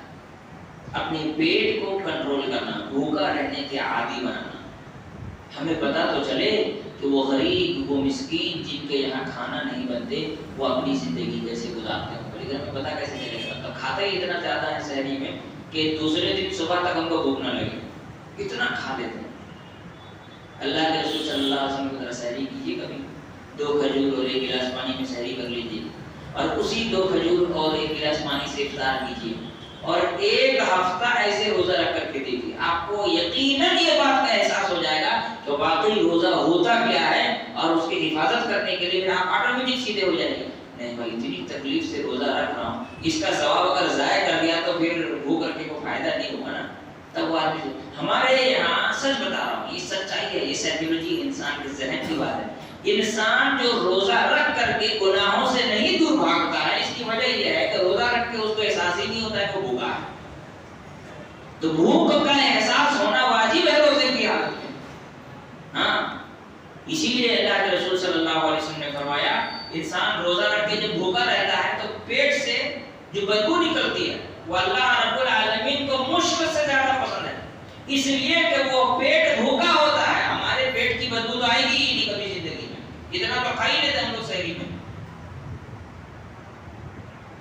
اپنے پیٹ کو کنٹرول کرنا، بھوکا رہنے کے عادی بنانا۔ ہمیں پتہ تو چلے کہ وہ غریب، وہ مسکین جن کے یہاں کھانا نہیں بنتے، وہ اپنی زندگی کیسے گزارتے ہیں، لیکن ہمیں پتہ کیسے چلے گا؟ تو کھاتے ہی اتنا زیادہ ہے شہری میں کہ دوسرے دن صبح تک ہم کو بھوک نہ لگے، اتنا کھا لیتے ہیں۔ اللہ کے رسول صلی اللہ علیہ وسلم کی طرح سحری کیجیے، کبھی 2 کھجور اور 1 گلاس پانی میں سحری کر لیجیے، اور اسی 2 کھجور اور 1 گلاس پانی سے افطار کیجیے، اور ایک ہفتہ ایسے روزہ رکھ کر کے دیکھیے، آپ کو یقیناً یہ بات کا احساس ہو جائے گا کہ واقعی روزہ ہوتا کیا ہے، اور اس کی حفاظت کرنے کے لیے پھر آپ آٹومیٹک سیدھے ہو جائیں گے، نہیں بھائی اتنی تکلیف سے روزہ رکھ رہا ہوں، اس کا ثواب اگر ضائع کر دیا تو پھر بھوک کر کے کوئی فائدہ نہیں ہوگا نا۔ تب وہ آدمی ہمارے یہاں سچ بتا رہا ہوں، یہ سچائی ہے، یہ سائیکولوجی انسان کے ذہن کی بات ہے۔ انسان جو روزہ رکھ کر کے گناہوں سے نہیں دور بھاگتا ہے، اس کی وجہ یہ ہے کہ روزہ رکھ کے اس کو احساس ہی نہیں ہوتا ہے کہ وہ بھوکا ہے۔ تو بھوک کا احساس ہونا واجب ہے روزے کی حالت میں۔ ہاں، اسی لیے اللہ کے رسول صلی اللہ علیہ وسلم نے فرمایا انسان روزہ رکھ کے جب بھوکا رہتا ہے تو پیٹ سے جو بدبو نکلتی ہے وہ اللہ رب العالمین کو مشک سے زیادہ پسند ہے، اس لیے کہ وہ پیٹ بھوکا ہوتا ہے۔ ہمارے پیٹ کی بدبو تو آئے گی ہی نہیں کبھی زندگی میں، اتنا تو کھا ہی لیتے ہم لوگ سحری میں۔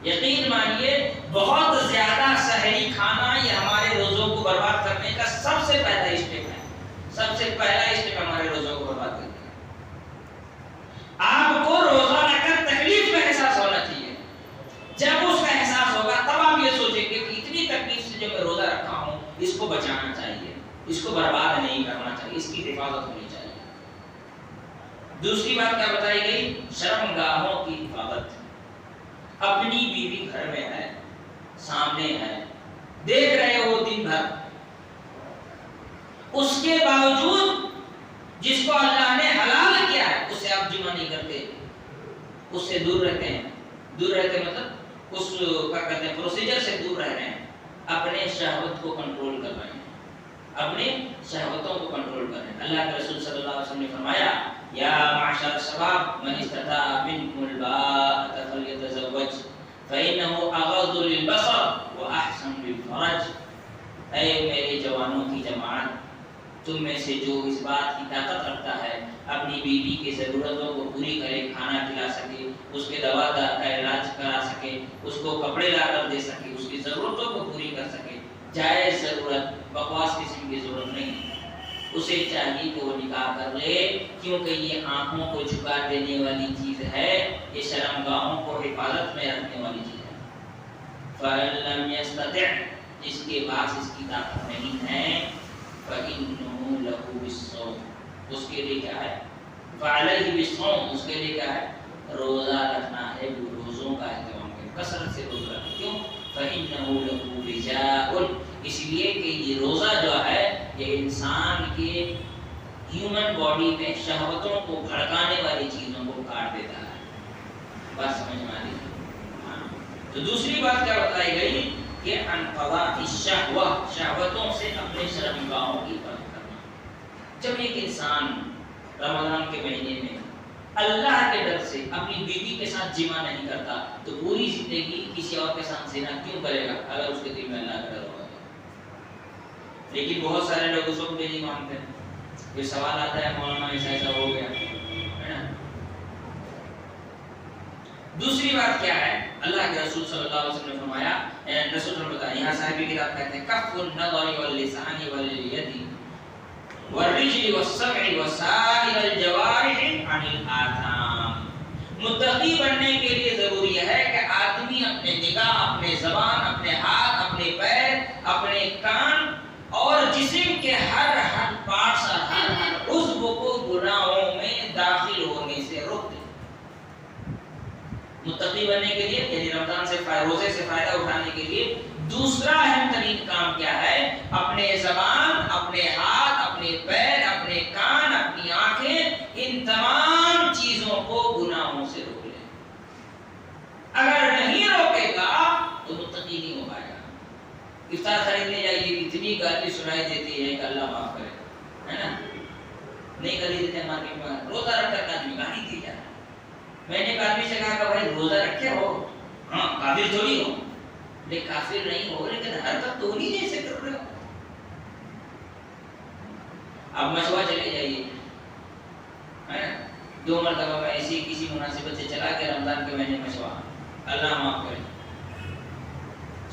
یقین مانیے بہت زیادہ سحری کھانا یہ ہمارے روزوں کو برباد کرنے کا سب سے پہلا اسٹیپ ہے، سب سے پہلا اسٹیپ ہمارے روزوں کو برباد کرنے کا۔ آپ کو روزہ رکھ کر تکلیف کا احساس ہونا چاہیے، جب اس کا احساس ہوگا تب آپ یہ سوچیں گے کہ اتنی تکلیف سے جو میں روزہ رکھا ہوں اس کو بچانا چاہیے، اس کو برباد نہیں کرنا چاہیے، اس کی حفاظت ہونی چاہیے۔ دوسری بات کیا بتائی گئی؟ شرمگاہوں کی حفاظت۔ اپنی بیوی گھر میں ہے، سامنے ہے، دیکھ رہے ہو دن بھر، اس کے باوجود جس کو اللہ نے حلال کیا ہے اس سے آپ جمع نہیں کرتے، اس سے دور رہتے ہیں۔ دور رہتے مطلب اس کا کہتے ہیں پروسیجر سے دور رہ رہے ہیں، اپنے شہوت کو کنٹرول کر رہے ہیں، اپنے شہوتوں کو کنٹرول کر رہے ہیں۔ اللہ کے رسول صلی اللہ علیہ وسلم نے فرمایا یا معشر الشباب من استطاع منکم الباءۃ فلیتزوج فإنه اغض للبصر واحسن للفرج۔ اے میرے جوانوں کی جماعت، تم میں سے جو اس بات کی طاقت رکھتا ہے اپنی بیوی کی ضرورتوں کو پوری کرے، کھانا کھلا سکے، اس کے دوا کا علاج کرا سکے، اس کو کپڑے لا کر دے سکے، اس کی ضرورتوں کو پوری کر سکے، جائز ضرورت، بکواس قسم کی ضرورت نہیں، اسے چاہیے کہ وہ نکاح کر لے، کیونکہ یہ آنکھوں کو جھکا دینے والی چیز ہے، یہ شرمگاہوں کو حفاظت میں رکھنے والی چیز ہے۔ فَإِن لَّمْ يَسْتَطِعْ، جس کے پاس اس کی طاقت نہیں ہے، فَإِنَّهُ لَهُ بِالصَّوْمِ، اس کے لیے کیا ہے؟ فَعَلَيْهِ بِالصَّوْمِ، اس کے لیے کیا ہے؟ روزہ رکھنا ہے، روزوں کا اہتمام کریں، کثرت سے روزہ رکھیں۔ کیوں؟ فَإِنَّهُ لَهُ وِجَاءٌ، اس لیے کہ یہ روزہ جو ہے یہ انسان کے ہیومن باڈی میں شہوتوں کو بھڑکانے والی چیزوں کو کاٹ دیتا ہے۔ بات سمجھ میں آ رہی؟ تو دوسری بات کیا بتائی گئی کہ انقضاء الشہوہ، شہوتوں سے اپنے شرمگاہوں کی حفاظت کرنا۔ جب ایک انسان رمضان کے مہینے میں اللہ کے ڈر سے اپنی بیوی کے ساتھ جمع نہیں کرتا تو پوری زندگی کسی اور کے ساتھ زنا کیوں کرے گا اگر اس کے دل میں اللہ کا ڈر ہوگا؟ لیکن بہت سارے لوگ اس کو نہیں مانتے، کوئی سوال آتا ہے مولانا ایسا ہو گیا ہے نا۔ دوسری بات کیا ہے؟ اللہ کے رسول صلی اللہ علیہ وسلم نے فرمایا، رسول نے بتایا، یہاں صاحب کتاب کہتے ہیں کف النظر واللسان والید والرجل والسمع وسائر الجوارح عن الآثام۔ متقی بننے کے لیے ضروری ہے کہ آدمی اپنے نگاہ، اپنے زبان، اپنے ہاتھ، اپنے پیر، اپنے کان اور جسم کے ہر پارٹس، ہر عضو کو گناہوں میں داخل ہونے سے روک دے۔ متقی بننے کے لیے یعنی رمضان سے روزے سے فائدہ اٹھانے کے لیے دوسرا اہم ترین کام کیا ہے؟ اپنے زبان، اپنے ہاتھ، اپنے پیر، اپنے کان، اپنی آنکھیں، ان تمام چیزوں کو گناہوں سے روک لے۔ اگر نہیں روکے گا تو متقی نہیں ہو پائے گا۔ افطار خریدنے جائیے، اتنی گالی سنائی دیتی ہے کہ اللہ معاف کرے، ہے نا؟ نہیں خریدتے ہیں مارکیٹ میں، روزہ رکھ کر آدمی گالی دی جائے۔ میں نے ایک آدمی سے کہا کہ بھائی روزہ رکھے ہو، ہاں کافر تھوڑی ہو، لیکن کافر نہیں ہو لیکن حرکت تو نہیں ایسے کر رہے ہو۔ اب مشورہ چلے جائیے، ہے نا؟ 2 مرتبہ میں ایسی کسی مناسبت سے چلا کے رمضان کے مہینے مشورہ، اللہ معاف کرے،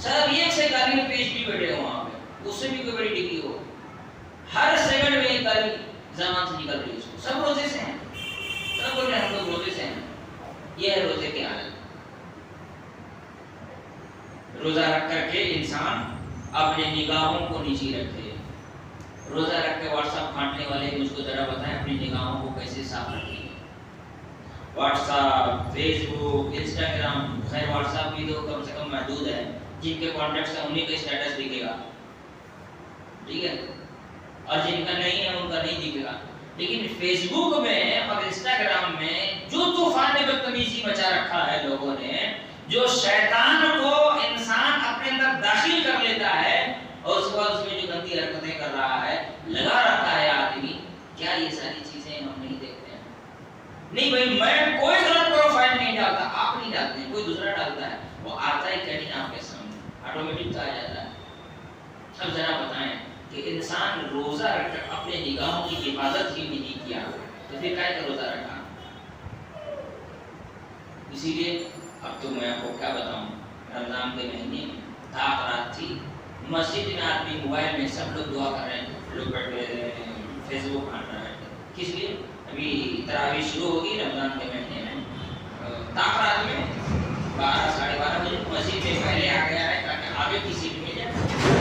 سب ایک سے گالی پیش بھی بیٹھے ہو وہاں پہ، اس سے بھی کوئی بڑی ڈگری ہو، ہر سیکنڈ میں ایک گالی زبان سے نکل رہی ہے، اس کو سب روزے سے ہیں، سب بول رہے ہیں ہم لوگ روزے سے ہیں۔ یہ ہے روزے کی حالت۔ روزہ رکھ کر کے انسان اپنے نگاہوں کو نیچی رکھے. روزہ رکھ کے واٹس ایپ پھاٹنے والے مجھ کو ذرا بتائیں اپنی نگاہوں کو کیسے صاف رکھیں. واٹس ایپ، فیس بک، انسٹاگرام، خیر واٹس ایپ بھی تو کم سے کم محدود ہے، جن کے کانٹیکٹس ہیں انہیں کا اسٹیٹس دکھے گا، ٹھیک ہے، اور جن کا نہیں ہے ان کا نہیں دکھے گا. لیکن فیس بک میں اور انسٹاگرام میں جو طوفان بدتمیزی مچا رکھا ہے لوگوں نے، جو شیطان کو انسان اپنے اندر داخل کر لیتا ہے اور اس کے بعد اس میں جو گندی حرکتیں کر رہا ہے، لگا رکھا ہے آدمی. کیا یہ ساری چیزیں ہم نہیں دیکھتے ہیں؟ نہیں بھائی، میں کوئی غلط پروفائل نہیں ڈالتا، آپ نہیں ڈالتے ہیں، کوئی دوسرا ڈالتا ہے، وہ آتا ہے کہ نہیں آپ کے سامنے آٹومیٹک آ جاتا ہے. اب ذرا بتائیں کہ انسان روزہ رکھ کر اپنے نگاہوں کی حفاظت ہی نہیں کیا تو پھر کیا کا روزہ رکھا؟ اسی لیے اب تو میں آپ کو کیا بتاؤں، رمضان کے مہینے میں تاخ رات تھی، مسجد میں آدمی موبائل میں سب لوگ دعا کر رہے ہیں، لوگ بیٹھے فیس بک آن رہے ہیں. کس لیے؟ ابھی تراویح شروع ہوگی رمضان کے مہینے میں، تاخ رات میں 12 ساڑھے 12 بجے مسجد میں پہلے آ گیا ہے تاکہ آگے کی سیٹ میں جائے،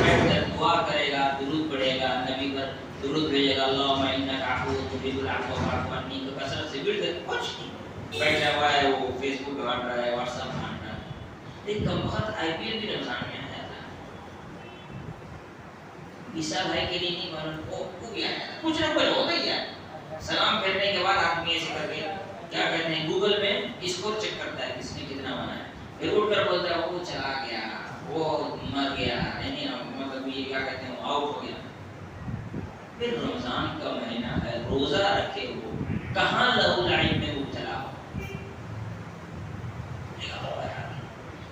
بیٹھ کر دعا کرے گا، درود پڑھے گا، نبی پر درود بھیجے گا، اللہم انک عفو تحب العفو فاعف عنی، تو کثرت سے ورد کچھ نہیں، بیٹھا ہوا ہے وہ فیس بک بانٹ رہا ہے، واٹس ایپ بانٹ رہا ہے. ایک کم وقت آئی پی ایل بھی رمضان میں آیا تھا، عیسیٰ بھائی کے لیے نہیں معلوم کو بھی آیا تھا، کچھ نہ کچھ ہوتا ہی ہے. سلام پھیرنے کے بعد آدمی ایسے کر کے کیا کہتے ہیں گوگل میں اسکور چیک کرتا ہے کس نے کتنا بنایا، پھر اٹھ کر بولتا ہے وہ چلا گیا، وہ مر گیا، یعنی مطلب یہ کیا کہتے ہیں آؤٹ ہو گیا. پھر رمضان کا مہینہ ہے، روزہ رکھے ہو، کہاں لہو لعب میں مبتلا ہو.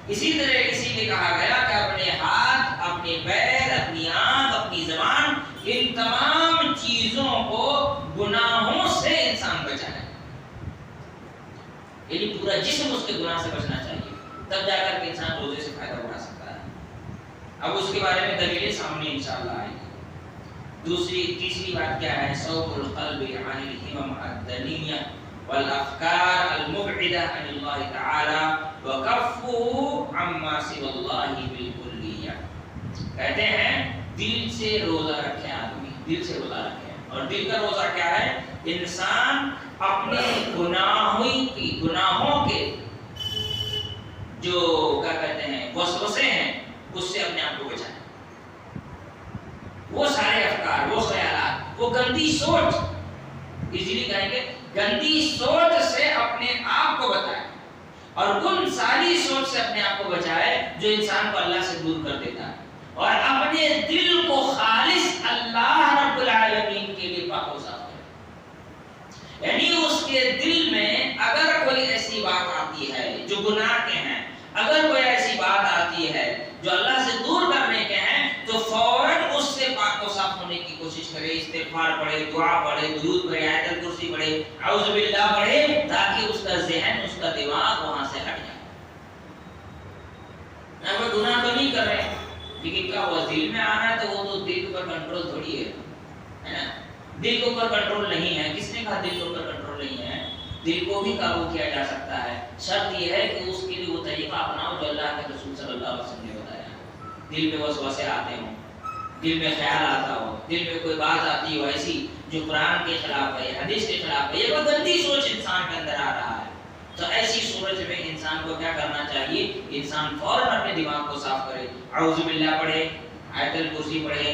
اسی طرح اسی لیے کہا گیا کہ اپنے ہاتھ، اپنے پیر، اپنی آنکھ، اپنی زبان، ان تمام چیزوں کو گناہوں سے انسان بچائے، یعنی پورا جسم اس کے گناہ سے بچنا چاہیے، تب جا کر کے انسان روزے سے فائدہ اٹھا سکتا ہے. اب اس کے بارے میں دلیلیں سامنے انشاءاللہ آئیں گی. تیسری بات کیا ہے؟ صوب القلب عن الہمم الدنیہ والافکار المبعدہ عن اللہ تعالی وکفہ عما سوى اللہ بالکلیہ. کہتے ہیں دل سے روزہ رکھے آدمی، دل سے روزہ رکھے، اور دل کا روزہ کیا ہے؟ انسان اپنے گناہوں کے جو کیا کہتے ہیں وسوسے ہیں اس سے اپنے آپ کو بچائے. وہ سارے افکار، وہ خیالات، وہ گندی سوچ، اسی کہیں گے گندی سوچ سے اپنے آپ کو بچائے، اور ان ساری سوچ سے اپنے آپ کو بچائے جو انسان کو اللہ سے دور کر دیتا ہے، اور اپنے دل کو خالص اللہ رب العالمین کے لیے پاک و صاف کرے. یعنی اس کے دل میں اگر کوئی ایسی بات آتی ہے جو گناہ کے ہیں، اگر کوئی ایسی بات آتی ہے جو اللہ سے دور کرنے کے ہیں، تو فوراً اس سے پاک و صاف ہونے کی کوشش کرے، استغفار پڑھے، دعا پڑھے، درود پڑھے، آیت الکرسی پڑھے، اعوذ باللہ پڑھے، تاکہ اس کا ذہن، اس کا دماغ وہاں سے ہٹ جائے. وہ گناہ تو نہیں کر رہے، لیکن کیا ہوا دل میں آ رہا ہے، تو وہ تو دل پر کنٹرول تھوڑی ہے نا، دل کے اوپر کنٹرول نہیں ہے. کس نے کہا دل کے اوپر کنٹرول نہیں ہے؟ دل کو بھی قابو کیا جا سکتا ہے، شرط یہ ہے کہ اس کے لیے وہ طریقہ اپناؤ جو اللہ کے رسول صلی اللہ علیہ وسلم نے بتایا. دل میں وسوسے آتے ہوں، دل میں خیال آتا ہو، دل میں کوئی بات آتی ہو ایسی جو قرآن کے خلاف ہے، حدیث کے خلاف ہے، یہ کوئی گندی سوچ انسان کے اندر آ رہا ہے، تو ایسی صورت میں انسان کو کیا کرنا چاہیے؟ انسان فوراً اپنے دماغ کو صاف کرے، اعوذ باللہ پڑھے، آیت الکرسی پڑھے،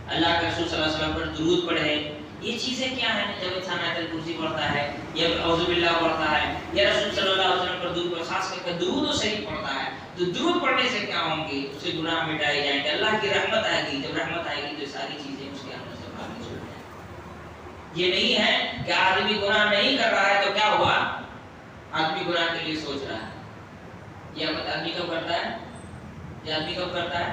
اللہ کے رسول صلی اللہ علیہ وسلم پر درود پڑھے. یہ چیزیں کیا ہیں؟ جب انسان آیت الکرسی پڑھتا ہے یا اعوذ باللہ پڑھتا ہے یا رسول صلی اللہ علیہ وسلم پر درود پر خاص کر کے درود و شریف پڑھتا ہے، تو درود پڑھنے سے کیا ہوں گے؟ اس سے گناہ مٹائے جائیں گے، اللہ کی رحمت آئے گی. جب رحمت آئے گی تو ساری چیزیں اس کے اندر سے بھاگنے چھوڑ جائیں. یہ نہیں ہے کہ آدمی گناہ نہیں کر رہا ہے تو کیا ہوا؟ آدمی گناہ کے لیے سوچ رہا ہے. یہ آدمی کب کرتا ہے؟ یہ آدمی کب کرتا ہے؟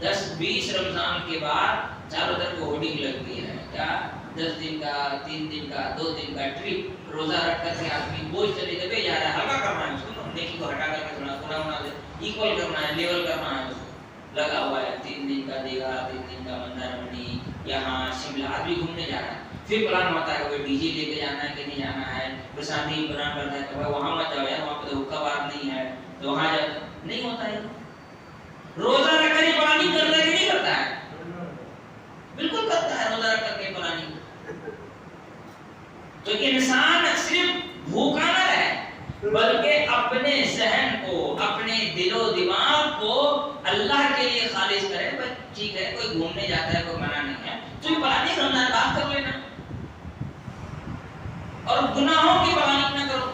10-20 رمضان کے بعد چاروں طرف ہورڈنگ لگتی ہے، کیا 10 دن کا، 3 دن کا، 2 دن کا ٹرپ روزہ رکھ کر کے آدمی بوجھ چلے دبے جا رہا ہے، ہلکا کرنا ہے اس کو، نیکی کو ہٹا کر کے تھوڑا تھوڑا ایکول کرنا ہے، لیول کرنا ہے، اس کو لگا ہوا ہے. 3 دن کا دیگا، 3 دن کا مندرمنی، یہاں شملہ آدمی گھومنے جا رہا ہے. پھر پلان ہوتا ہے کہ ڈی جے لے کے جانا ہے کہ نہیں جانا ہے، پھر ساتھی پلان کرتا ہے کہ وہاں مت جاؤ یار، وہاں پہ تو حکا بات نہیں ہے، تو وہاں جا نہیں ہوتا ہے. روزہ رکھ کر ہی پلاننگ کرتا ہے کہ نہیں کرتا ہے؟ بالکل کرتا ہے، روزہ رکھ کر کے پلاننگ۔ تو انسان صرف بھوکا نہ رہے بلکہ اپنے ذہن کو، اپنے دل و دماغ کو اللہ کے لیے خالص کرے۔ بس ٹھیک ہے، کوئی گھومنے جاتا ہے، کوئی منع نہیں ہے، تو پلاننگ رمضان بات کر لینا اور گناہوں کی پلاننگ نہ کرو۔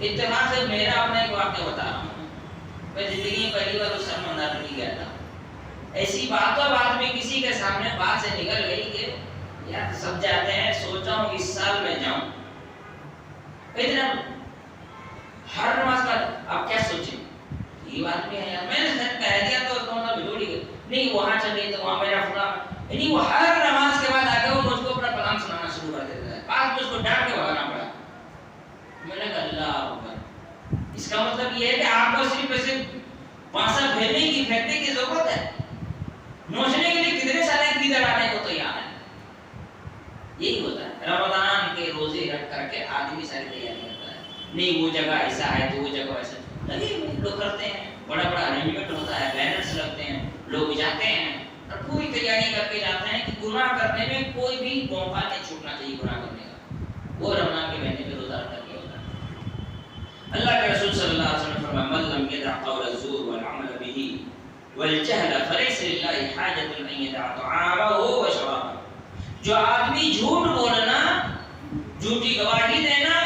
اتفاق سے میرا اپنا ایک واقعہ بتا رہا ہوں، میں زندگی میں پہلی بار اس سمندر نہیں گیا تھا۔ ایسی باتوں بات میں کسی کے سامنے بات سے نکل گئی کہ یار سب جاتے ہیں، سوچا ہوں اس سال میں جاؤں۔ اتنا ہر نماز کا آپ کیا سوچیں، یہ بات بھی ہے یار، میں نے کہہ دیا تو کہوں بھڑوڑی گئی نہیں، وہاں چلے تو وہاں میرا فلاں، یعنی وہ ہر نماز کے بعد آ کے وہ مجھ کو اپنا پلان سنانا شروع کر دیتا ہے۔ آج مجھ کو ڈانٹ کے بھگانا پڑا۔ میں نے کہا اللہ اکبر، اس کا مطلب یہ ہے کہ آپ کو صرف ایسے پانسا پھیرنے کی پھینکنے کی ضرورت ہے، نوچنے کے لیے کتنے سارے گیدڑ آنے کو تیار ہے۔ یہی ہوتا ہے، رمضان کے روزے رکھ کر کے آدمی ساری تیاری کرتا ہے، نہیں وہ جگہ ایسا ہے تو وہ جگہ ایسا، لگے لوگ کرتے ہیں، بڑا بڑا ارینجمنٹ ہوتا ہے، بینرز لگتے ہیں، لوگ جاتے ہیں اور پوری تیاری کر کے جاتے ہیں کہ گناہ کرنے میں کوئی بھی موقع نہیں چھوٹنا چاہیے گناہ کرنے کا۔ وہ رمضان کے مہینے میں روزہ رکھ کر کے ہوتا ہے۔ اللہ کے رسول صلی اللہ علیہ وسلم فرمایا من لم يدع قول الزور والعمل به والجهل فليس لله حاجة ان يدع طعامه وشرابه۔ جو آدمی جھوٹ بولنا، جھوٹی گواہی دینا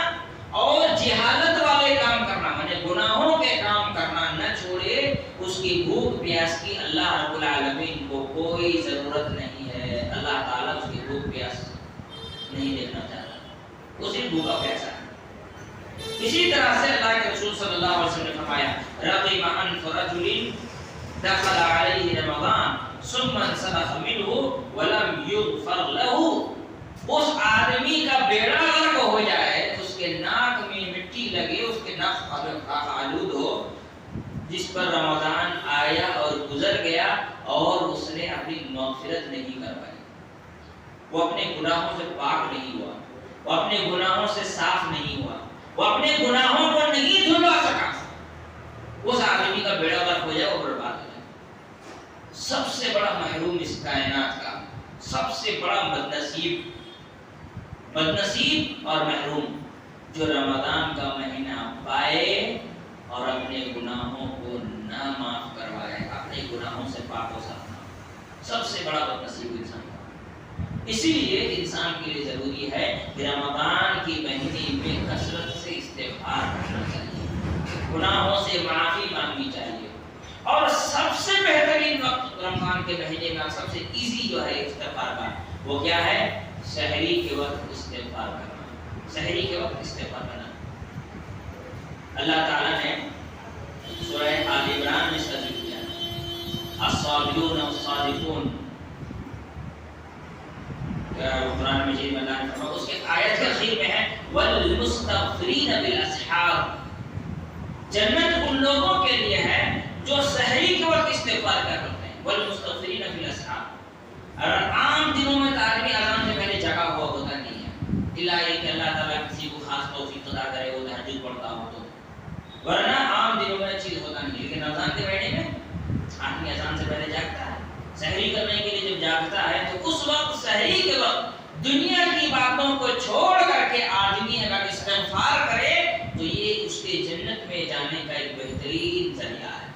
اور جہالت والے کام کرنا، یعنی گناہوں کے کام کرنا نہ چھوڑے، اس کی بھوک پیاس کی اللہ رب العالمین کو کوئی ضرورت نہیں ہے۔ اللہ تعالیٰ اس کی بھوک پیاس نہیں دیکھنا چاہتا، وہ صرف بھوکا پیاسا ہے۔ اسی طرح سے اللہ کے رسول صلی اللہ علیہ وسلم نے فرمایا رغم انف رجل دخل علیہ رمضان ثم انسلخ منه ولم يغفر له۔ اس آدمی کا بیڑا غرق ہو جائے، اس کے ناک میں مٹی لگے، اس کے ناک آلود ہو، جس پر رمضان آیا اور گزر گیا اور اس نے اپنی مغفرت نہیں کروائی، وہ اپنے گناہوں سے پاک نہیں ہوا، وہ اپنے گناہوں سے صاف نہیں ہوا، وہ اپنے گناہوں کو نہیں دھلوا سکا، اس آدمی کا بیڑا غرق ہو جائے، وہ برباد ہو جائے۔ سب سے بڑا محروم اس کائنات کا، سب سے بڑا بدنصیب اور محروم جو رمضان کا مہینہ پائے اور اپنے گناہوں کو نہ معاف کروائے، اپنے گناہوں سے پاک و صاف نہ، سب سے بڑا بدنصیب انسان کا۔ اسی لیے انسان کے لیے ضروری ہے کہ رمضان کے مہینے میں کثرت سے استغفار کرنا چاہیے، گناہوں سے معافی مانگنی چاہیے، اور سب سے بہترین وقت رمضان کے مہینے میں سب سے ایزی جو ہے استغفار کا، وہ کیا ہے؟ سحری کے وقت استغفار کرنا، سحری کے وقت استغفار کرنا۔ اللہ تعالیٰ نے سورہ آل عمران میں ذکر کیا الصابرون والصادقون، قرآن مجید میں اللہ نے فرمایا، اس کے آیت کے اخیر میں ہے والمستغفرین بالاسحار، جنت ان لوگوں کے لیے ہے جو سحری کے وقت استغفار کرتے ہیں، والمستغفرین بالاسحار۔ اور عام دنوں میں آدمی اذان سے پہلے جگا ہوا ہوتا نہیں ہے، الا یہ کہ اللہ تعالیٰ کسی کو خاص توفیق عطا کرے، وہ تہجد پڑھتا ہو تو، ورنہ عام دنوں میں چیز ہوتا نہیں۔ لیکن رمضان کے مہینے میں آدمی اذان سے پہلے جاگتا ہے، سحری کرنے کے لیے جب جاگتا ہے تو اس وقت سحری کے وقت دنیا کی باتوں کو چھوڑ کر کے آدمی اگر استغفار کرے تو یہ اس کے جنت میں جانے کا ایک بہترین ذریعہ ہے۔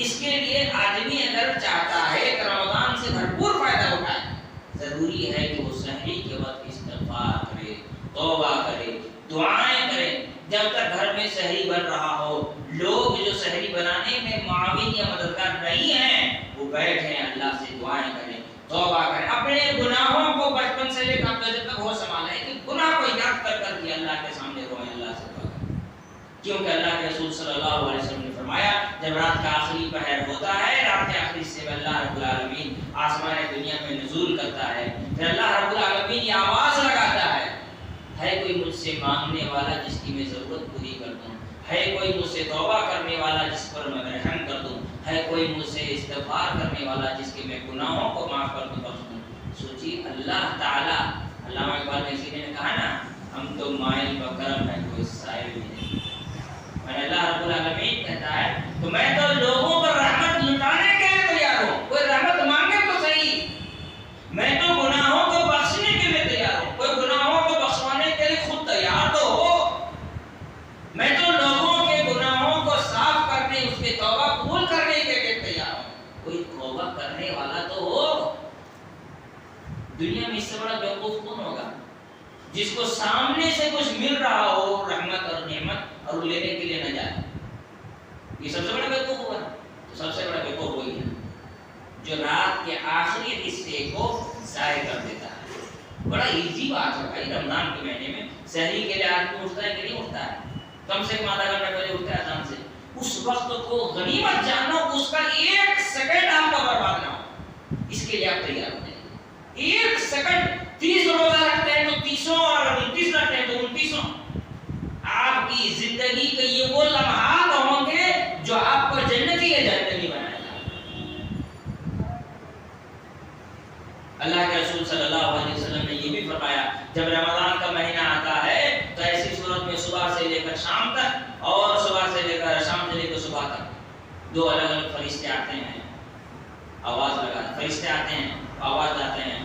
اس کے لیے آدمی اگر چاہتا ہے کہ رمضان سے بھرپور فائدہ اٹھائے، ضروری ہے کہ وہ سحری کے وقت استغفار کرے، توبہ کرے، دعائیں کرے۔ جب تک گھر میں سحری بن رہا ہو، لوگ جو سحری بنانے میں معاون یا مددگار نہیں ہیں، وہ بیٹھیں اللہ سے دعائیں کریں، توبہ کریں، اپنے گناہوں کو بچپن سے لے کر جب تک ہو سنبھالیں کہ گناہ کو یاد کر کر کے اللہ کے سامنے روئیں، اللہ سے دعا کریں۔ کیونکہ اللہ کے رسول صلی اللہ علیہ وسلم نے فرمایا جب رات کا آخری پہر ہوتا ہے، رات کے آخری حصے میں اللہ رب العالمین آسمان دنیا میں نزول کرتا ہے، پھر اللہ رب العالمین یہ آواز لگاتا ہے کوئی مجھ سے مانگنے والا جس کی میں ضرورت پوری کر دوں، ہے کوئی مجھ سے توبہ کرنے والا جس پر میں رحم کر دوں، ہے کوئی مجھ سے استغفار کرنے والا جس کے میں گناہوں کو معاف کر دوں، بخش دوں۔ سوچیے اللہ تعالیٰ، علامہ اقبال نے کہا نا ہم تو مائل بکرم ہے کوئی سائل بھی نہیں، اللہ رب العالمین کہتا ہے تو میں تو جس کو سامنے سے کچھ مل رہا ہو رحمت اور نعمت اور لینے کے لیے نہ جائے، یہ سب سے بڑا بیوقوف ہوا۔ تو سب سے بڑا بیوقوف وہی ہے جو رات کے آخری حصے کو ضائع کر دیتا ہے۔ بڑا ایزی بات ہے بھائی، رمضان کے مہینے میں سحری کے لیے آدمی اٹھتا ہے کہ نہیں اٹھتا ہے؟ کم سے کم آدھا گھنٹہ پہلے اٹھتا ہے اذان سے۔ اس وقت کو غنیمت جانو، اس کا ایک سیکنڈ آپ کا برباد نہ ہو، اس کے لیے آپ تیار ہو جائیں۔ ایک سیکنڈ، 30 روزہ رکھتے ہیں تو 30، اور 29 رکھتے ہیں تو 29۔ آپ کی زندگی کے یہ وہ لمحات ہوں گے جو آپ کو جنتی یا جہنمی بنائے گا۔ اللہ کے رسول صلی اللہ علیہ وسلم نے یہ بھی فرمایا، جب رمضان کا مہینہ آتا ہے تو ایسی صورت میں صبح سے لے کر شام تک، اور صبح سے لے کر شام سے لے کر صبح تک، دو الگ الگ فرشتے آتے ہیں، آواز لگاتے، فرشتے آتے ہیں، آواز آتے ہیں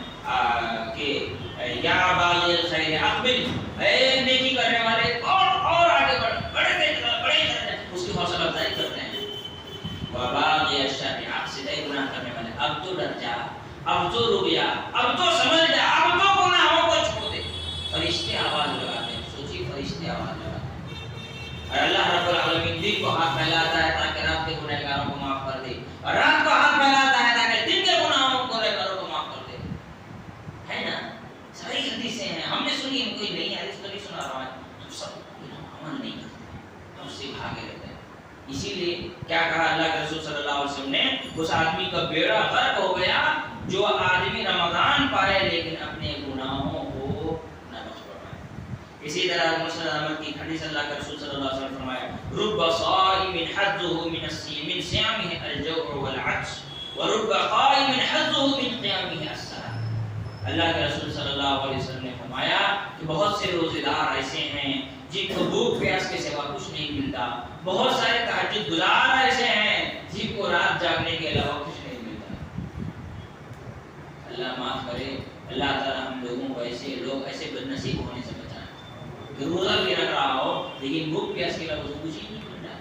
کہ یا باغی الخیر اقبل، اے نیکی کرنے والے اور آگے بڑھ، بڑے اس کی حوصلہ افزائی کرتے ہیں۔ وباغی الشر اقصد، اے گناہ کرنے والے اب تو ڈر جا، اب تو رک جا، اب تو سمجھ جا، اب تو گناہوں کو چھوڑ دے۔ فرشتے آواز لگاتے ہیں، سوچیے فرشتے آواز لگاتے ہیں، اور اللہ رب العالمین دن کو ہاتھ پھیلاتا ہے تاکہ رات کے گنہگاروں کو معاف کر دے، اور رات کو ہاتھ پھیلاتا ہے تاکہ دن کے گناہوں کو گنہگاروں کو معاف کر دے۔ ہے نا؟ ساری حدیثیں ہیں، ہم نے سنی، ہم کوئی نئی حدیث تو نہیں سنا رہا ہے، ہم سب عمل نہیں کرتے، ہم اس سے بھاگے رہتے ہیں۔ اسی لیے کیا کہا اللہ کے رسول صلی اللہ علیہ وسلم نے، اس آدمی کا بیڑا غرق ہو گیا جو آدمی رمضان پائے لیکن اپنے گناہوں کو نہ بخش پائے۔ اسی طرح مسند احمد کی حدیث اللہ کے رسول صلی اللہ علیہ وسلم فرمایا، رب صائم حظه من صيامه الجوع والعطش ورب قائم حظه من قيامه السحر۔ اللہ کے رسول صلی اللہ علیہ وسلم نے فرمایا کہ بہت سے روزے دار ایسے ہیں جن کو بھوک پیاس کے سوا کچھ نہیں ملتا، بہت سارے تہجد گزار ایسے ہیں جن کو رات جاگنے کے علاوہ کچھ نہیں ملتا۔ اللہ معاف کرے، اللہ تعالی ہم لوگوں کو ایسے بد نصیب ہونے سے بچائے کہ روزہ بھی رکھ رہا ہو لیکن بھوک پیاس کے علاوہ کچھ ہی نہیں مل رہا،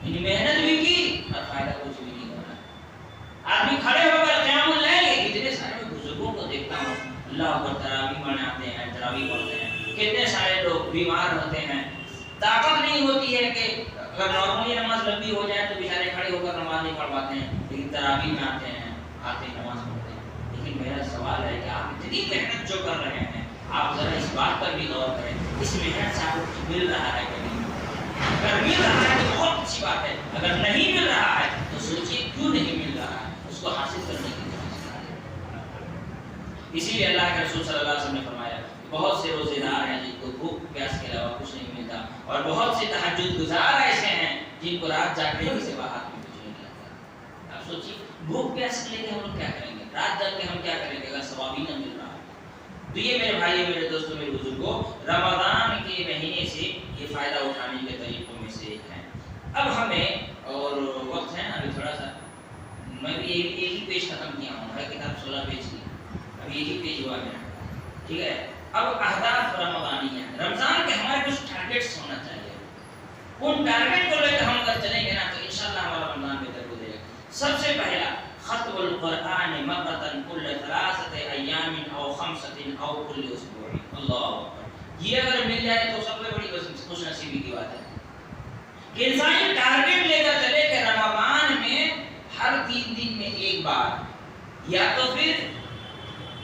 یعنی محنت بھی کی اور فائدہ کچھ بھی نہیں ہو رہا۔ آدمی کھڑے ہو کر قیام الليل کے، کتنے سارے بزرگوں کو دیکھتا ہوں اللہ اکبر تراویح مناتے ہیں، تراویح پڑھتے ہیں، کتنے سارے لوگ بیمار ہوتے ہیں، طاقت نہیں ہوتی ہے کہ اگر نارملی نماز لمبی ہو جائے تو بیچارے کھڑے ہو کر نماز نہیں پڑھ پاتے ہیں، لیکن تراویح میں آتے ہیں نماز پڑھتے ہیں۔ لیکن میرا سوال ہے کہ آپ اتنی محنت جو کر رہے ہیں، آپ ذرا اس بات پر بھی غور کریں، اس محنت سے آپ کو کچھ مل رہا ہے کہ نہیں؟ اگر مل رہا ہے تو بہت اچھی بات ہے، اگر نہیں مل رہا ہے تو سوچیے کیوں نہیں مل رہا ہے، اس کو حاصل کرنے کی کوشش کریں۔ اسی لیے اللہ کے رسول صلی اللہ علیہ وسلم نے فرمایا بہت سے روزے دار ہیں جن کو بھوک پیاس کے علاوہ کچھ نہیں ملتا، اور بہت سے تہجد گزار ایسے ہیں جن کو رات جاگنے کے سوا ہاتھ میں کچھ نہیں ملتا۔ آپ سوچیے بھوک پیاس لے کے ہم لوگ کیا کریں گے، رات جاگ کے ہم کیا کریں گے اگر ثواب ہی نہ مل رہا ہے؟ تو یہ میرے بھائی، میرے دوستوں، میرے بزرگوں، رمضان کے مہینے سے یہ فائدہ اٹھانے کے طریقوں میں سے ایک ہے۔ اب ہمیں اور وقت ہے نا ابھی تھوڑا سا، میں بھی ایک ہی پیج ختم کیا ہوں، ہے کتاب 16 پیج کی، اب ایک ہی پیج ہوا میرا، ٹھیک ہے۔ اب اہداف رمضانی ہیں، رمضان کے ہمارے کچھ ٹارگیٹس ہونا چاہیے، ان ٹارگیٹ کو لے کر ہم اگر چلیں گے نا تو انشاءاللہ ہمارا رمضان بہتر گزرے گا۔ سب سے پہلا ختم القرآن مرتن کل 3 ایام او 5 او کل اسبوع، اللہ اکبر، یہ اگر مل جائے تو سب سے بڑی خوش نصیبی کی بات ہے کہ انسان یہ ٹارگیٹ لے کر چلے کہ رمضان میں ہر 3 دن میں ایک بار، یا تو پھر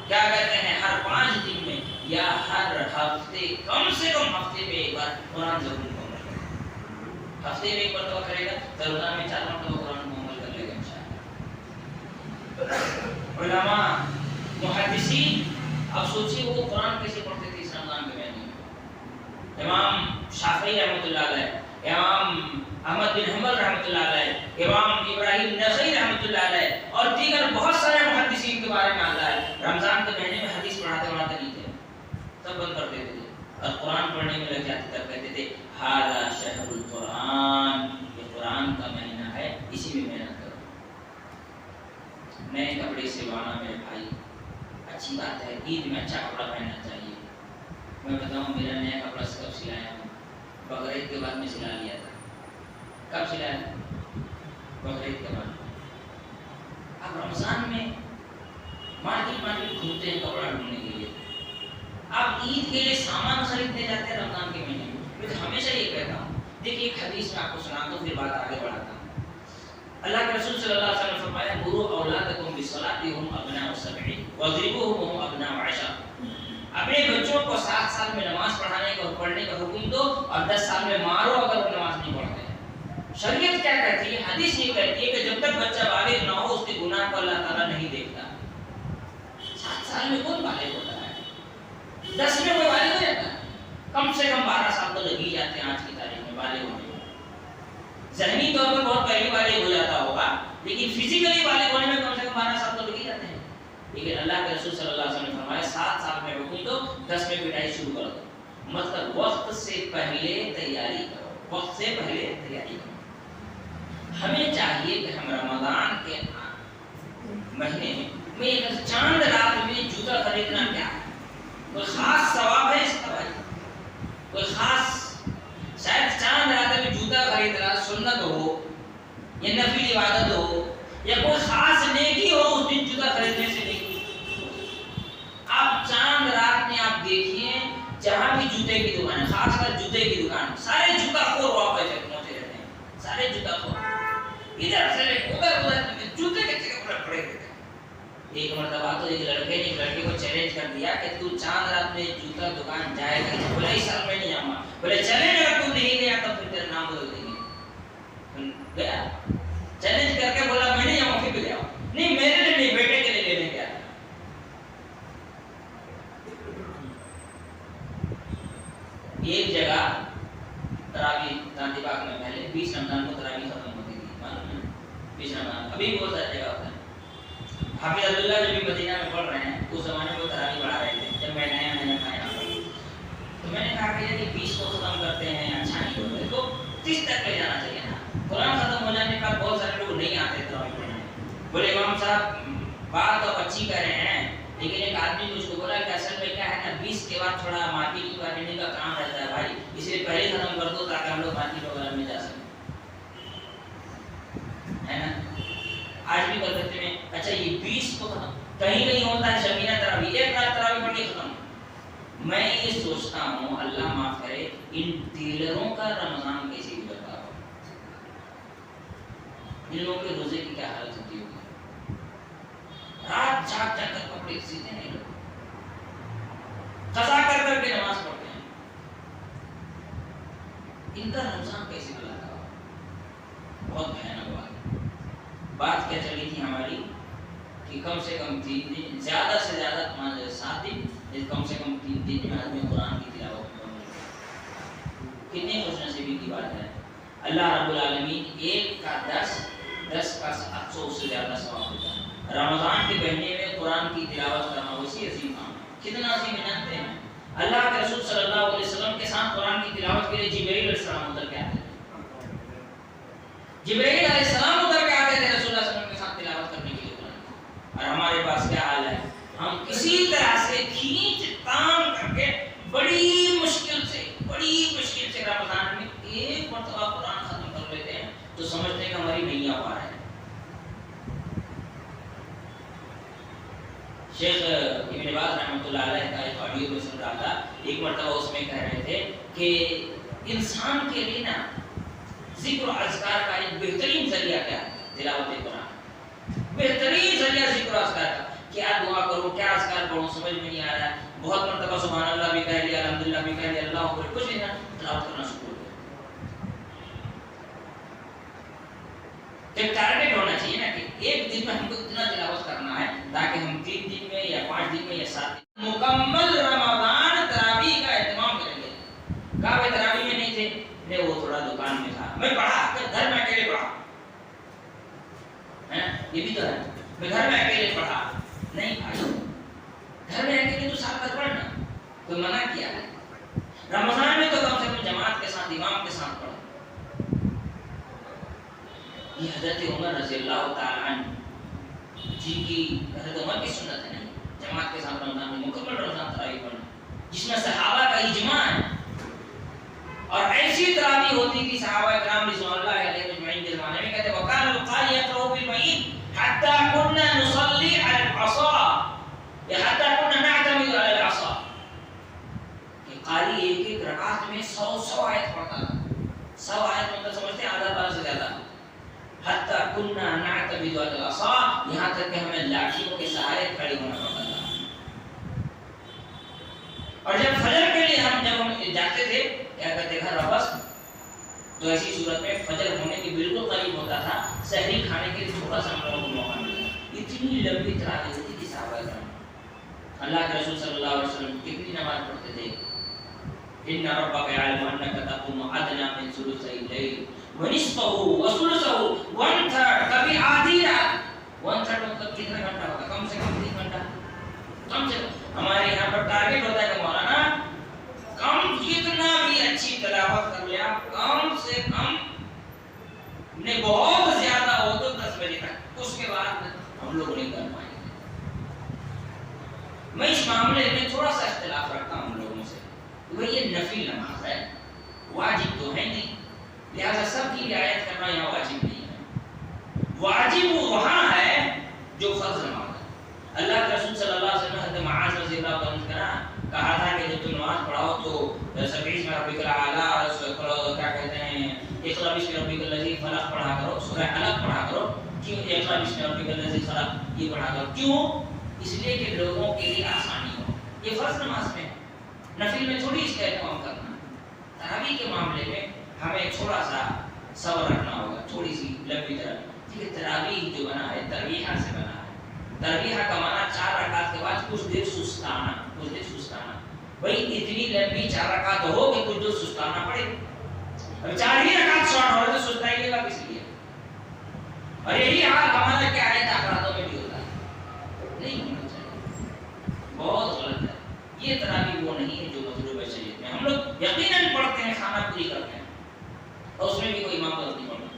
کیا کہتے ہیں ہر 5 دن میں، یا ہر ہفتے، کم سے کم ہفتے میں ایک بار قرآن ضرور مکمل کرے۔ ہفتے میں ایک مرتبہ کرے گا تو رمضان میں 4 مرتبہ قرآن مکمل کر لے گا انشاءاللہ۔ علماء محدثین، اب سوچیے وہ قرآن کیسے پڑھتے تھے اس رمضان کے مہینے میں؟ امام شافعی رحمۃ اللہ علیہ، امام احمد بن حنبل رحمۃ اللہ علیہ، امام ابراہیم نخعی رحمۃ اللہ علیہ، اور دیگر بہت سارے محدثین کے بارے میں آتا ہے رمضان کے مہینے میں حدیث پڑھاتے نہیں تھے، سب بند کر دیتے تھے اور قرآن پڑھنے میں لگ جاتے، تب کہتے تھے ھذا شہر القرآن، یہ قرآن کا مہینہ ہے، اسی میں محنت کرو۔ نئے کپڑے سلوانا میرے بھائی اچھی بات ہے، عید میں اچھا کپڑا پہننا چاہیے۔ میں بتاؤں میرا نیا کپڑا کب سلایا ہوں؟ بقرعید کے بعد میں سلا لیا تھا۔ کب سلایا؟ بقرعید کے بعد۔ اب رمضان میں مارکیٹ گھومتے ہیں کپڑا ڈھونڈنے کے لیے، آپ عید کے لیے سامان خریدنے جاتے ہیں رمضان کے مہینے میں. میں تو ہمیشہ یہ کہتا ہوں. دیکھیے ایک حدیث میں آپ کو سناتا ہوں پھر بات آگے بڑھاتا ہوں. اللہ کے رسول صلی اللہ علیہ وسلم نے فرمایا مروا اولادکم بالصلاۃ وهم ابناء سبع واضربوهم وهم ابناء 10. اپنے بچوں کو 7 سال میں نماز پڑھانے کا اور پڑھنے کا حکم دو اور 10 سال میں مارو اگر وہ نماز نہیں پڑھتے ہیں. شریعت کیا کہتی ہے؟ حدیث یہ کہتی ہے کہ جب تک بچہ بالغ نہ ہو اس کے گناہ کو اللہ تعالیٰ نہیں دیکھتا. 7 سال میں کون بالغ ہوتا ہے؟ 10 میں کوئی بالغ ہو جاتا ہے؟ کم سے کم 12 سال تو لگ ہی جاتے ہیں آج کی تاریخ میں بالغ ہونے میں. ذہنی طور پر بہت پہلی بالغ ہو جاتا ہوگا لیکن فزیکلی بالغ ہونے میں کم سے کم 12 سال تو لگ ہی جاتے ہیں. لیکن اللہ کے رسول صلی اللہ علیہ وسلم نے فرمایا 7 سال میں حکم دو 10 میں پٹائی شروع کر دو. مطلب وقت سے پہلے تیاری کرو. وقت سے پہلے تیاری کرو. ہمیں چاہیے کہ ہم رمضان کے مہینے میں ایک چاند رات میں جوتا خریدنا کیا ہے؟ کوئی خاص ثواب ہے اس کا بھائی؟ کوئی خاص شاید چاند رات میں جوتا خریدنا سنت ہو یا نفلی عبادت ہو یا کوئی خاص نیکی ہو اس دن جوتا خریدنے سے نیکی. آپ چاند رات میں آپ دیکھیے جہاں بھی جوتے کی دکان ہے خاص کر جوتے کی دکان سارے جوتا خور وہاں پہ پہنچے رہتے ہیں. سارے جوتا خور ادھر سے ادھر جوتے کے چکر پڑے رہتے ہیں. ایک مرتبہ تو ایک لڑکے نے ایک لڑکے کو چیلنج کر دیا کہ تو چاند رات میں جوتا دکان جائے گا. بولے اس سال میں نہیں جاؤں گا. بولے چلے اگر تو نہیں گیا تو پھر تیرا نام بدل دیں گے. گیا چیلنج کر کے بولا میں نہیں جاؤں پھر بھی گیا. نہیں میرے لیے نہیں بیٹے کے لیے لینے گیا. ایک جگہ تراویح گاندھی باغ میں پہلے 20 رمضان کو تراویح ختم ہوتی تھی معلوم ہے 20 رمضان ابھی بھی بہت ساری جگہ ہوتا ہے. حافظ عبداللہ جو بھی مدینہ میں پڑھ رہے ہیں اس زمانے میں تراویح پڑھا رہے تھے جب میں نیا تھا یہاں پر. تو میں نے کہا کہ یعنی 20 کو ختم کرتے ہیں اچھا نہیں ہوتا ہے تو 30 تک لے جانا چاہیے نا. قرآن ختم ہو جانے کے بعد بہت سارے لوگ نہیں آتے تراویح پڑھنے. بولے امام صاحب بات تو اچھی کر رہے ہیں لیکن ایک آدمی نے اس کو بولا کہ اصل میں کیا ہے نا 20 کے بعد تھوڑا مارکیٹ کرنے کا کام رہتا ہے بھائی اس لیے پہلے ختم کر دو تاکہ ہم لوگ مارکیٹ وغیرہ میں جا سکیں ہے نا. آج بھی کر سکتے ہیں. اچھا یہ 20 کو ختم کہیں نہیں ہوتا ہے شبینہ تراویح ایک رات تراویح پڑھ کے ختم. میں یہ سوچتا ہوں اللہ معاف کرے ان ڈیلروں کا رمضان کیسے گزرتا ہو. ان لوگوں کے روزے کی کیا حالت ہوتی ہوگی. رات جاگ جاگ کر کپڑے سیتے نہیں لوگ قضا کر کر کے نماز پڑھتے ہیں. ان کا رمضان کیسے گزرتا ہو. بہت بھیانک بات کیا چلی تھی ہماری کہ کم سے کم 3 دن زیادہ سے زیادہ 7 دن کم سے کم 3 دن میں آدمی قرآن کی تلاوت کرے. کتنی خوش نصیبی کی بات ہے. اللہ رب العالمین ایک کا 10 کا 700 سے زیادہ ثواب دیتا ہے. رمضان کے مہینے میں قرآن کی تلاوت کرنا وسیع عظیم کام ہے. کتنا عظیم جانتے ہیں. اللہ کے رسول صلی اللہ علیہ وسلم کے ساتھ قرآن کی تلاوت کے لیے جبرائیل علیہ السلام اتر کے آتے تھے. جبرائیل علیہ السلام اتر کے آتے تھے رسول اللہ صلی اللہ علیہ وسلم کے ساتھ تلاوت کرنے کے لیے قرآن. اور ہمارے پاس کیا حال ہے ہم کسی طرح سے کھینچ تان کر کے بڑی مشکل سے رمضان میں ایک مرتبہ قرآن ختم کر لیتے ہیں تو سمجھتے ہیں کہ ہماری نیا پار ہے. شیخ ابن باز رحمۃ اللہ علیہ کا ایک آڈیو میں سن رہا تھا. ایک مرتبہ اس میں کہہ رہے تھے کہ انسان کے لیے نا ذکر و اذکار کا ایک بہترین ذریعہ کیا ہے تلاوت قرآن. بہترین ذریعہ ذکر و اذکار کا. کیا دعا کروں کیا اذکار پڑھوں سمجھ میں نہیں آ رہا ہے. بہت مرتبہ سبحان اللہ بھی کہہ لیا الحمدللہ بھی کہہ لیا اللہ اکبر کچھ نہیں نا تلاوت کرنا شروع کر دیا. ایک ٹارگیٹ ہونا چاہیے نا کہ ایک دن میں ہم کو اتنا تلاوت کرنا ہے تاکہ ہم 3 دن میں یا 5 دن میں یا 7 دن مکمل رمضان تراویح کا اہتمام کریں گے. کہا بھائی تراویح میں نہیں تھے نہیں وہ تھوڑا دکان میں تھا میں پڑھا گھر میں اکیلے پڑھا ہے یہ بھی تو ہے. میں گھر میں اکیلے پڑھا نہیں بھائی گھر میں اکیلے تو ساتھ میں پڑھنا کوئی منع کیا ہے. رمضان میں تو کم سے کم جماعت کے ساتھ امام کے ساتھ پڑھو. یہ حضرت عمر رضی اللہ تعالیٰ عنہ جن کی حضرت عمر کی سنت ہے نہیں جماعت کے ساتھ رمضان میں مکمل رمضان تراویح پڑھنا جس میں صحابہ کا اجماع ہے. اور ایسی تراویح ہوتی تھی صحابہ کرام رضوان اللہ علیہم اجمعین کے زمانے میں کہتے وکان القاری یقرؤ بالبعید حتی کنا نصلی علی العصا یا حتی کنا نعتمد علی العصا. قاری ایک ایک رکعت میں 100 آیت پڑھتا تھا. 100 آیت مطلب سمجھتے ہیں آدھا بار سے زیادہ. حتی کننا نعتمد علی العصا، یہاں تک کہ ہمیں لاٹھیوں کے سہارے کھڑے ہونا پڑتا تھا. اور جب فجر کے لیے جب ہم جاتے تھے کیا کہتے گھر واپس، تو ایسی صورت میں فجر ہونے کے بالکل قریب ہوتا تھا، سحری کھانے کے لیے تھوڑا سا ہم لوگوں کو موقع ملتا. اتنی لمبی تراویح ہوتی تھی صحابہ کرام. اللہ کے رسول صلی اللہ علیہ وسلم کتنی نماز پڑھتے تھے؟ ان ربک یعلم انک تقوم ادنی من ثلثی اللیل ونصفہ وثلثہ ون تھرڈ، کبھی آدھی رات. 1/3 مطلب کتنا گھنٹہ ہوگا؟ کم سے کم 3 گھنٹہ. کم سے کم ہمارے یہاں پر ٹارگیٹ ہوتا ہے کہ مولانا کم کتنا بھی اچھی تلاوت کر لیں آپ، کم سے کم نے بہت زیادہ ہو تو 10 بجے تک، اس کے بعد ہم لوگ نہیں کر پائیں گے. میں اس معاملے میں تھوڑا سا اختلاف رکھتا ہوں لوگوں سے. بھئی یہ نفل نماز ہے، واجب تو ہے نہیں، لہذا سب کی رعایت کرنا یہاں واجب نہیں ہے. واجب وہاں ہے جو فرض نماز ہے. اللہ کے رسول صلی اللہ علیہ وسلم حضرت معاذ رضی اللہ عنہ کہا تھا کہ جب تم نماز پڑھاؤ تو سبح اسم ربک الاعلی اور کیا کہتے ہیں اقرأ باسم ربک الذی خلق پڑھا کرو، سورہ علق پڑھا کرو. کیوں اقرأ باسم ربک الذی خلق یہ پڑھا کرو؟ کیوں؟ اس لیے کہ لوگوں کے لیے آسانی ہو. یہ فرض نماز میں، نفل میں تھوڑی اس کا اہتمام کرنا. تراویح کے معاملے میں ہمیں تھوڑا سا صبر رکھنا ہوگا، تھوڑی سی لمبی تراویح. کیونکہ تراویح جو بنا ہے ترویحہ سے بنا ہے. ترویحہ کا معنی 4 رکعت کے بعد کچھ دیر سستانا، کچھ دیر سستانا. بھئی اتنی لمبی 4 رکعت ہو کہ کچھ دیر سستانا پڑے. اب 4 ہی رکعت شارٹ ہو رہے تو سستائیے گا کس لیے؟ اور یہی حال ہمارا کیا ہے تاخیراتوں میں بھی ہوتا ہے. نہیں ہونا چاہیے، بہت غلط ہے. یہ تراویح وہ نہیں ہے جو مطلوب ہے شریعت میں. ہم لوگ یقیناً پڑھتے ہیں، کھانا پوری کرتے ہیں اور اس میں بھی کوئی امام غلط نہیں پڑھتا.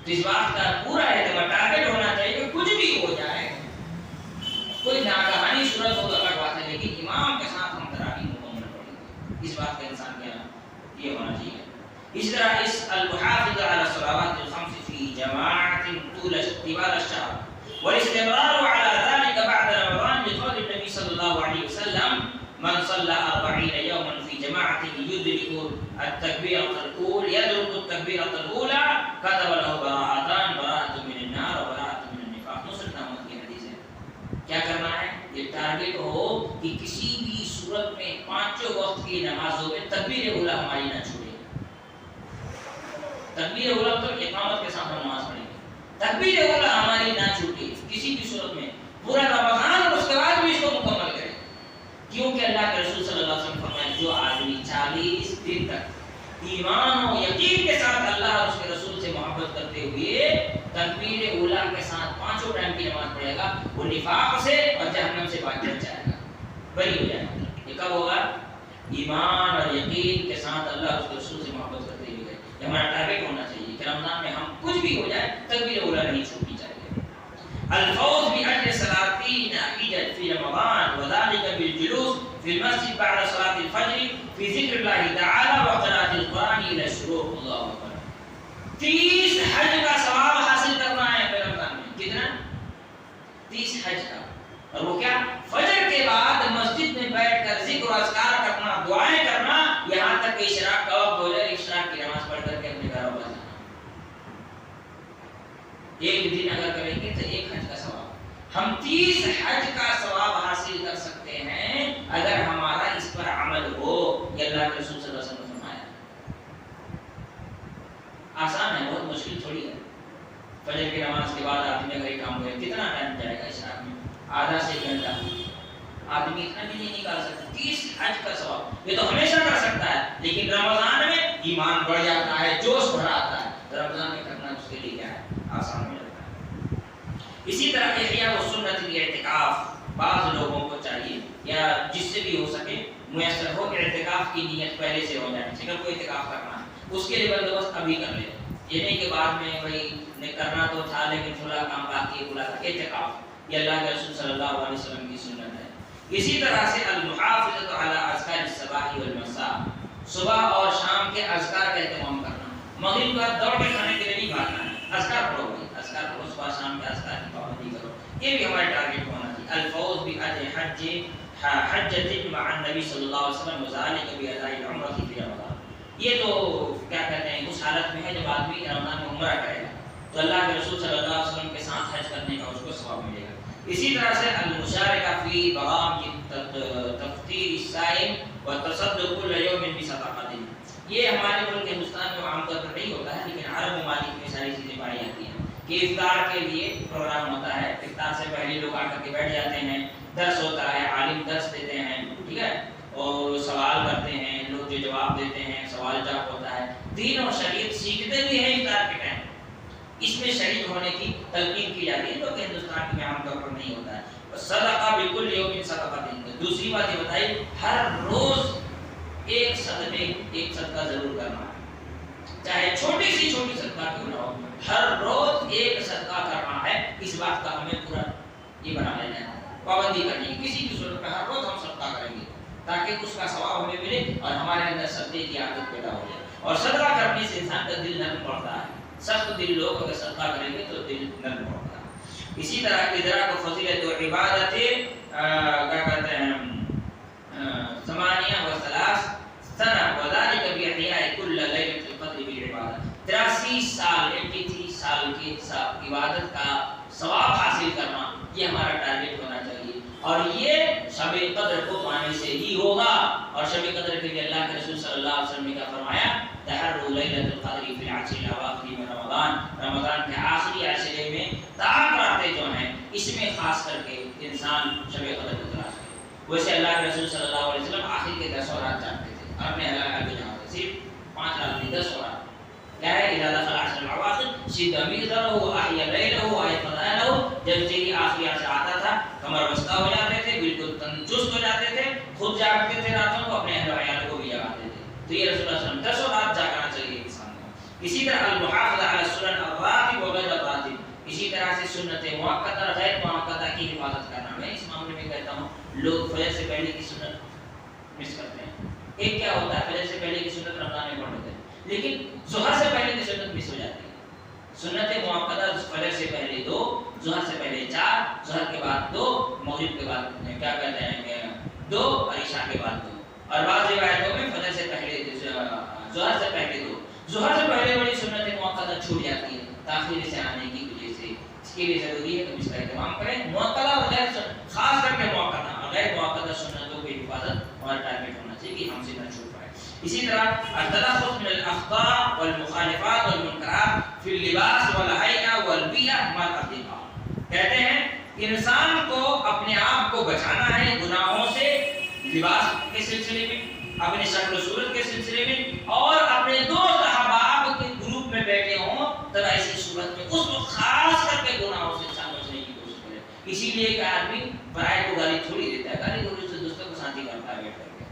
تو اس بات کا پورا اعتماد ٹارگیٹ ہونا چاہیے کہ کچھ بھی ہو جائے، کوئی ناگہانی صورت ہو تو الگ بات ہے، لیکن امام کے ساتھ ہم تراویح مکمل پڑھیں گے. اس بات کا انسان کیا یہ ہونا چاہیے. اس طرح اس المحافظ علی الصلوات الخمس فی جماعت طول الشهر والاستمرار على ذلك بعد رمضان لقول النبي صلى الله عليه وسلم من صلى 40 يوما في جماعة يدرك التكبيرة الأولى كتب له براءتان، براءة من النار وبراءة من النفاق. مسلم کی حدیث ہے. کیا کرنا ہے؟ یہ ٹارگیٹ ہو کہ کسی بھی صورت میں 5 وقت کی نمازوں میں تکبیر اولی ہماری نہ چھوٹے. تکبیر اولی تو اقامت کے ساتھ ہم نماز پڑھیں گے. تکبیر اولی ہماری نہ چھوٹے کسی بھی صورت میں، پورا رمضان اور اس کے بعد بھی اس کو مکمل کریں. کیونکہ اللہ کے رسول صلی اللہ علیہ وسلم فرمایا جو آدمی 40 دن تک ایمان و یقین کے ساتھ اللہ اور اس کے رسول سے محبت کرتے ہوئے تکبیر اولی کے ساتھ 5 ٹائم کی نماز پڑھے گا، وہ نفاق سے اور جہنم سے بچ جائے گا، بری ہو جائے گا. یہ کب ہوگا؟ ایمان اور یقین کے ساتھ اللہ اور اس کے رسول سے محبت کرتے ہوئے. یہ ہمارا ٹارگیٹ ہونا چاہیے کہ رمضان میں ہم کچھ بھی ہو جائے تکبیر اولی نہیں چھوڑنی چاہیے. الفوز بأجر 30 حجة في رمضان وذلك بالجلوس في المسجد بعد صلاة الفجر في ذكر الله تعالى وقراءة القرآن إلى الشروق. الله أكبر. 30 حج کا ثواب حاصل کرنا ہے رمضان میں. کتنا؟ 30 حج کا. اور وہ کیا؟ فجر کے بعد مسجد میں بیٹھ کر ذکر و اذکار کرنا، دعائیں کرنا، یہاں تک کہ اشراق کا وقت ہو جائے، اشراق کی نماز پڑھ کر کے اپنے گھر واپس جانا. ایک دن اگر کریں گے تو 1 حج کا ثواب. ہم 30 حج کا ثواب حاصل کر سکتے ہیں اگر ہمارا اس پر عمل ہو. یہ اللہ کے رسول صلی اللہ علیہ وسلم نے فرمایا. آسان ہے، بہت مشکل تھوڑی ہے. فجر کی نماز کے بعد آدمی اگر یہ کام کرے کتنا ٹائم جائے گا اشراق میں؟ آدھا سے 1 گھنٹہ. آدمی اتنا بھی نہیں نکال سکتا. 30 حج کا ثواب یہ تو ہمیشہ کر سکتا ہے، لیکن رمضان میں ایمان بڑھ جاتا ہے، جوش بڑھ آتا ہے. رمضان میں کرنا اس کے لیے کیا ہے؟ آسان ہو جاتا ہے. اسی طرح احیاء و سنت الاعتکاف بعض لوگوں کو چاہیے یا جس سے بھی ہو سکے میسر ہو کہ اعتکاف کی نیت پہلے سے ہو جائے. اگر کوئی اعتکاف کرنا ہے اس کے لیے بندوبست ابھی کر لے. یہ نہیں کہ بعد میں بھائی نے کرنا تو تھا لیکن تھوڑا کام باقی ہے بلا کر اعتکاف. یہ اللہ کے رسول صلی اللہ علیہ وسلم کی سنت ہے. اسی طرح سے المحافظۃ علی اذکار الصباح والمساء، صبح اور شام کے اذکار کا اہتمام کرنا. مغرب کا دوڑ کے کھانے کے لیے نہیں بھاگنا ہے. اذکار پڑھو بھائی، اذکار پڑھو، صبح شام کے اذکار کی پابندی کرو. یہ بھی ہمارا ٹارگیٹ ہونا چاہیے. الفوز بأجر حجۃ مع النبی صلی اللہ علیہ وسلم وذلک باداء العمرہ فی رمضان. یہ تو کیا کہتے ہیں اس حالت میں ہے جب آدمی رمضان میں عمرہ کرے گا تو اللہ کے رسول صلی اللہ علیہ وسلم کے ساتھ حج کرنے کا اس کو ثواب ملے گا. اسی طرح سے المشارکہ فی برام تفطیر الصائم وتصدق كل یوم بصدقۃ. یہ ہمارے ملک ہندوستان میں عام طور پر نہیں ہوتا ہے لیکن عرب ممالک میں ساری چیزیں پائی جاتی ہیں کہ افطار کے لیے پروگرام ہوتا ہے. افطار سے پہلے لوگ آ کر کے بیٹھ جاتے ہیں, درس ہوتا ہے, عالم درس دیتے ہیں, ٹھیک ہے, اور سوال کرتے ہیں, لوگ جو جواب دیتے ہیں, سوال جواب ہوتا ہے. دین اور شریعت سیکھتے بھی ہیں افطار کے ٹائم, اس میں شریک ہونے کی تلقین کی جاتی ہے جو کہ ہندوستان میں عام طور پر نہیں ہوتا ہے. صدقہ بالکل یوم صدقہ دیں گے. دوسری بات یہ بتائی ہر روز ایک صدقہ ضرور کرنا ہے, چاہے چھوٹی سی صدقہ کیوں نہ ہو, ہر روز ایک صدقہ کرنا ہے. اس بات کا ہمیں پورا یہ بنا لینا ہے, پابندی کرنی ہے. کسی بھی صورت میں ہر روز ہم صدقہ کریں گے تاکہ اس کا ثواب ہمیں ملے اور ہمارے اندر صدقے کی عادت پیدا ہو جائے. اور صدقہ کرنے سے انسان کا دل نرم پڑتا ہے. سخت دل لوگ اگر صدقہ کریں گے تو دل نرم پڑتا ہے. اسی طرح ادراک و فضیلت و عبادت کیا کہتے ہیں ثمانیہ و ثلاث سنہ وذلک باحیاء کل لیلۃ القدر بالعبادہ. 83 سال کی عبادت کا ثواب حاصل کرنا یہ ہمارا ٹارگیٹ ہونا چاہیے, اور یہ شب قدر کو پانے سے ہی ہوگا. اور شب قدر کے لیے اللہ کے رسول صلی اللہ علیہ وسلم نے کیا فرمایا, تحروا لیلۃ القدر فی العشر الاواخر من رمضان. رمضان کے آخری عشرے میں تاک راتیں جو ہیں اس میں خاص کر کے انسان شب قدر کو تلاش کرے. ویسے اللہ کے رسول صلی اللہ علیہ وسلم آخر کے 10 رات جانتے تھے, اپنے حلال کو جانتے صرف 5 رات نہیں 10 رات. کیا ہے اذا دخل العشر الاواخر شد مئزره احیا لیلہ ایقظ اہلہ. جب تیری آخری عشر آتا تھا کمر بستہ ہو جاتے تھے, بالکل تندرست ہو جاتے تھے, خود جاگتے تھے راتوں کو, اپنے اہل و عیال کو بھی جگاتے تھے. تو یہ رسول اللہ صلی اللہ علیہ وسلم 10 رات جاگنا چاہیے انسان کو. اسی طرح المحافظہ علی السنن الراتب وغیر الراتب, اسی طرح سے سنت مؤکدہ اور غیر مؤکدہ کی حفاظت کرنا. میں اس معاملے میں کہتا ہوں لوگ فجر سے پہلے کی سنت مس کرتے ہیں. ایک کیا ہوتا ہے فجر سے پہلے کی سنت رمضان میں پڑھ لیتے ہیں لیکن ظہر سے پہلے کی سنت مس ہو جاتی ہے. سنت مؤکدہ فجر سے پہلے 2, ظہر سے پہلے 4, ظہر کے بعد 2, مغرب کے بعد کیا کہتے ہیں 2 اور عشاء کے بعد 2. اور بعض روایتوں میں فجر سے پہلے ظہر سے پہلے 2. ظہر سے پہلے والی سنت مؤکدہ چھوٹ جاتی ہے تاخیر سے آنے کی وجہ سے. اس کے لیے ضروری ہے کہ اس کا اہتمام کریں. مؤکدہ اور غیر خاص کر کے مؤکدہ اور غیر مؤکدہ سنتوں کی حفاظت ہمارا ٹارگیٹ ہونا چاہیے کہ ہم سے نہ چھوٹ پائے. اسی طرح التلفظ من الاخطاء والمخالفات والمنکرات فی اللباس والحیاء والبیئہ مع الاصدقاء. کہتے ہیں انسان کو اپنے آپ کو بچانا ہے گناہوں سے, لباس کے سلسلے میں, اپنے شکل و صورت کے سلسلے میں, اور اپنے دوست احباب کے گروپ میں بیٹھے ہوں تب ایسی صورت میں اس کو خاص کر کے گناہوں سے انسان بچنے کی کوشش کرے. اسی لیے کہ آدمی پرائے کو گالی تھوڑی دیتا ہے, گالی گلوچ سے دوستوں کو ساتھی کرتا ہے بیٹھ کر کے,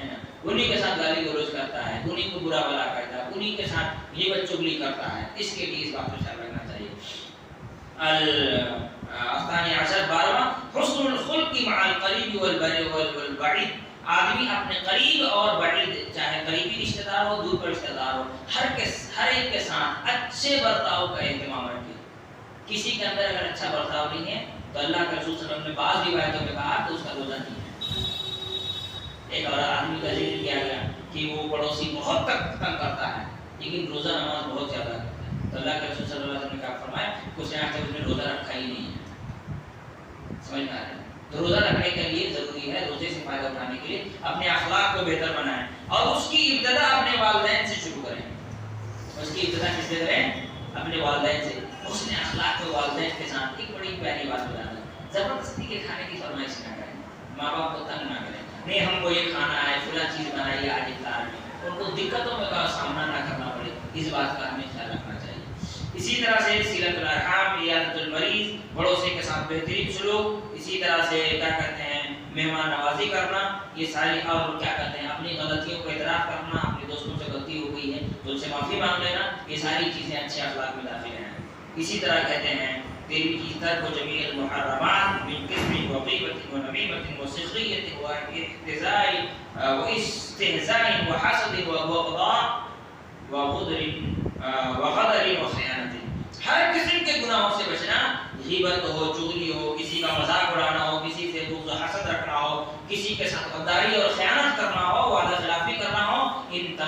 ہے نا, انہی کے ساتھ گالی گلوچ کرتا ہے, انہی کو برا بھلا کہتا ہے, انہی کے ساتھ غیبت چغلی کرتا ہے. اس کے لیے اس بات کو خیال رکھنا چاہیے. الثانی عشر 12 حسن الخلق مع القریب والبعید. آدمی اپنے قریب اور بعید, چاہے قریبی رشتہ دار ہو دور کا رشتہ دار ہو, ہر ایک کے ساتھ اچھے برتاؤ کا اہتمام رکھے. کسی کے اندر اگر اچھا برتاؤ نہیں ہے تو اللہ کے رسول صلی اللہ علیہ وسلم نے بعض روایتوں میں کہا کہ اس کا روزہ نہیں ہے. ایک اور آدمی کا ذکر کیا گیا کہ وہ پڑوسی بہت تنگ کرتا ہے لیکن روزہ نماز بہت زیادہ کرتا ہے. تو اللہ کے رسول صلی اللہ علیہ وسلم نے کہا فرمایا کچھ یہاں سے اس نے روزہ رکھا ہی نہیں ہے. سمجھ میں آ رہا ہے؟ تو روزہ رکھنے کے لیے ضروری ہے روزے سے فائدہ اٹھانے کے لیے اپنے اخلاق کو بہتر بنائیں اور اس کی ابتدا اپنے والدین سے شروع کریں. اس کی ابتدا کس سے کریں؟ اپنے والدین سے. اس نے اخلاق کو والدین کے ساتھ ایک بڑی پیاری بات بتانا, زبردستی کے کھانے کی فرمائش نہ کریں, ماں باپ کو تنگ نہ کریں. نہیں ہم کو یہ کھانا ہے, فلاں چیز بنائیے آج افطار میں, ان کو دقتوں کا سامنا نہ کرنا پڑے, اس بات کا ہمیں خیال رکھنا چاہیے. اسی طرح سے صلۃ الارحام, عیادۃ المریض, بڑوسی کے ساتھ بہترین سلوک. اسی طرح سے کیا کہتے ہیں مہمان نوازی کرنا, یہ ساری, اور کیا کہتے ہیں اپنی غلطیوں کو اعتراف کرنا, اپنے دوستوں سے غلطی ہو گئی ہے تو ان سے معافی مانگ لینا, یہ ساری چیزیں اچھے اخلاق میں داخل ہیں. اسی طرح کہتے ہیں تیری کی ترک و جمیع المحرمات من کذب و غیبت و نمیمت و سخریت و استہزاء و حسد و بغضاء و غدر و خیانت. ہر قسم کے گناہوں سے بچنا, غیبت ہو, چغلی ہو, کسی کا مذاق اڑانا ہو, کسی سے بغض و حسد رکھنا ہو, کسی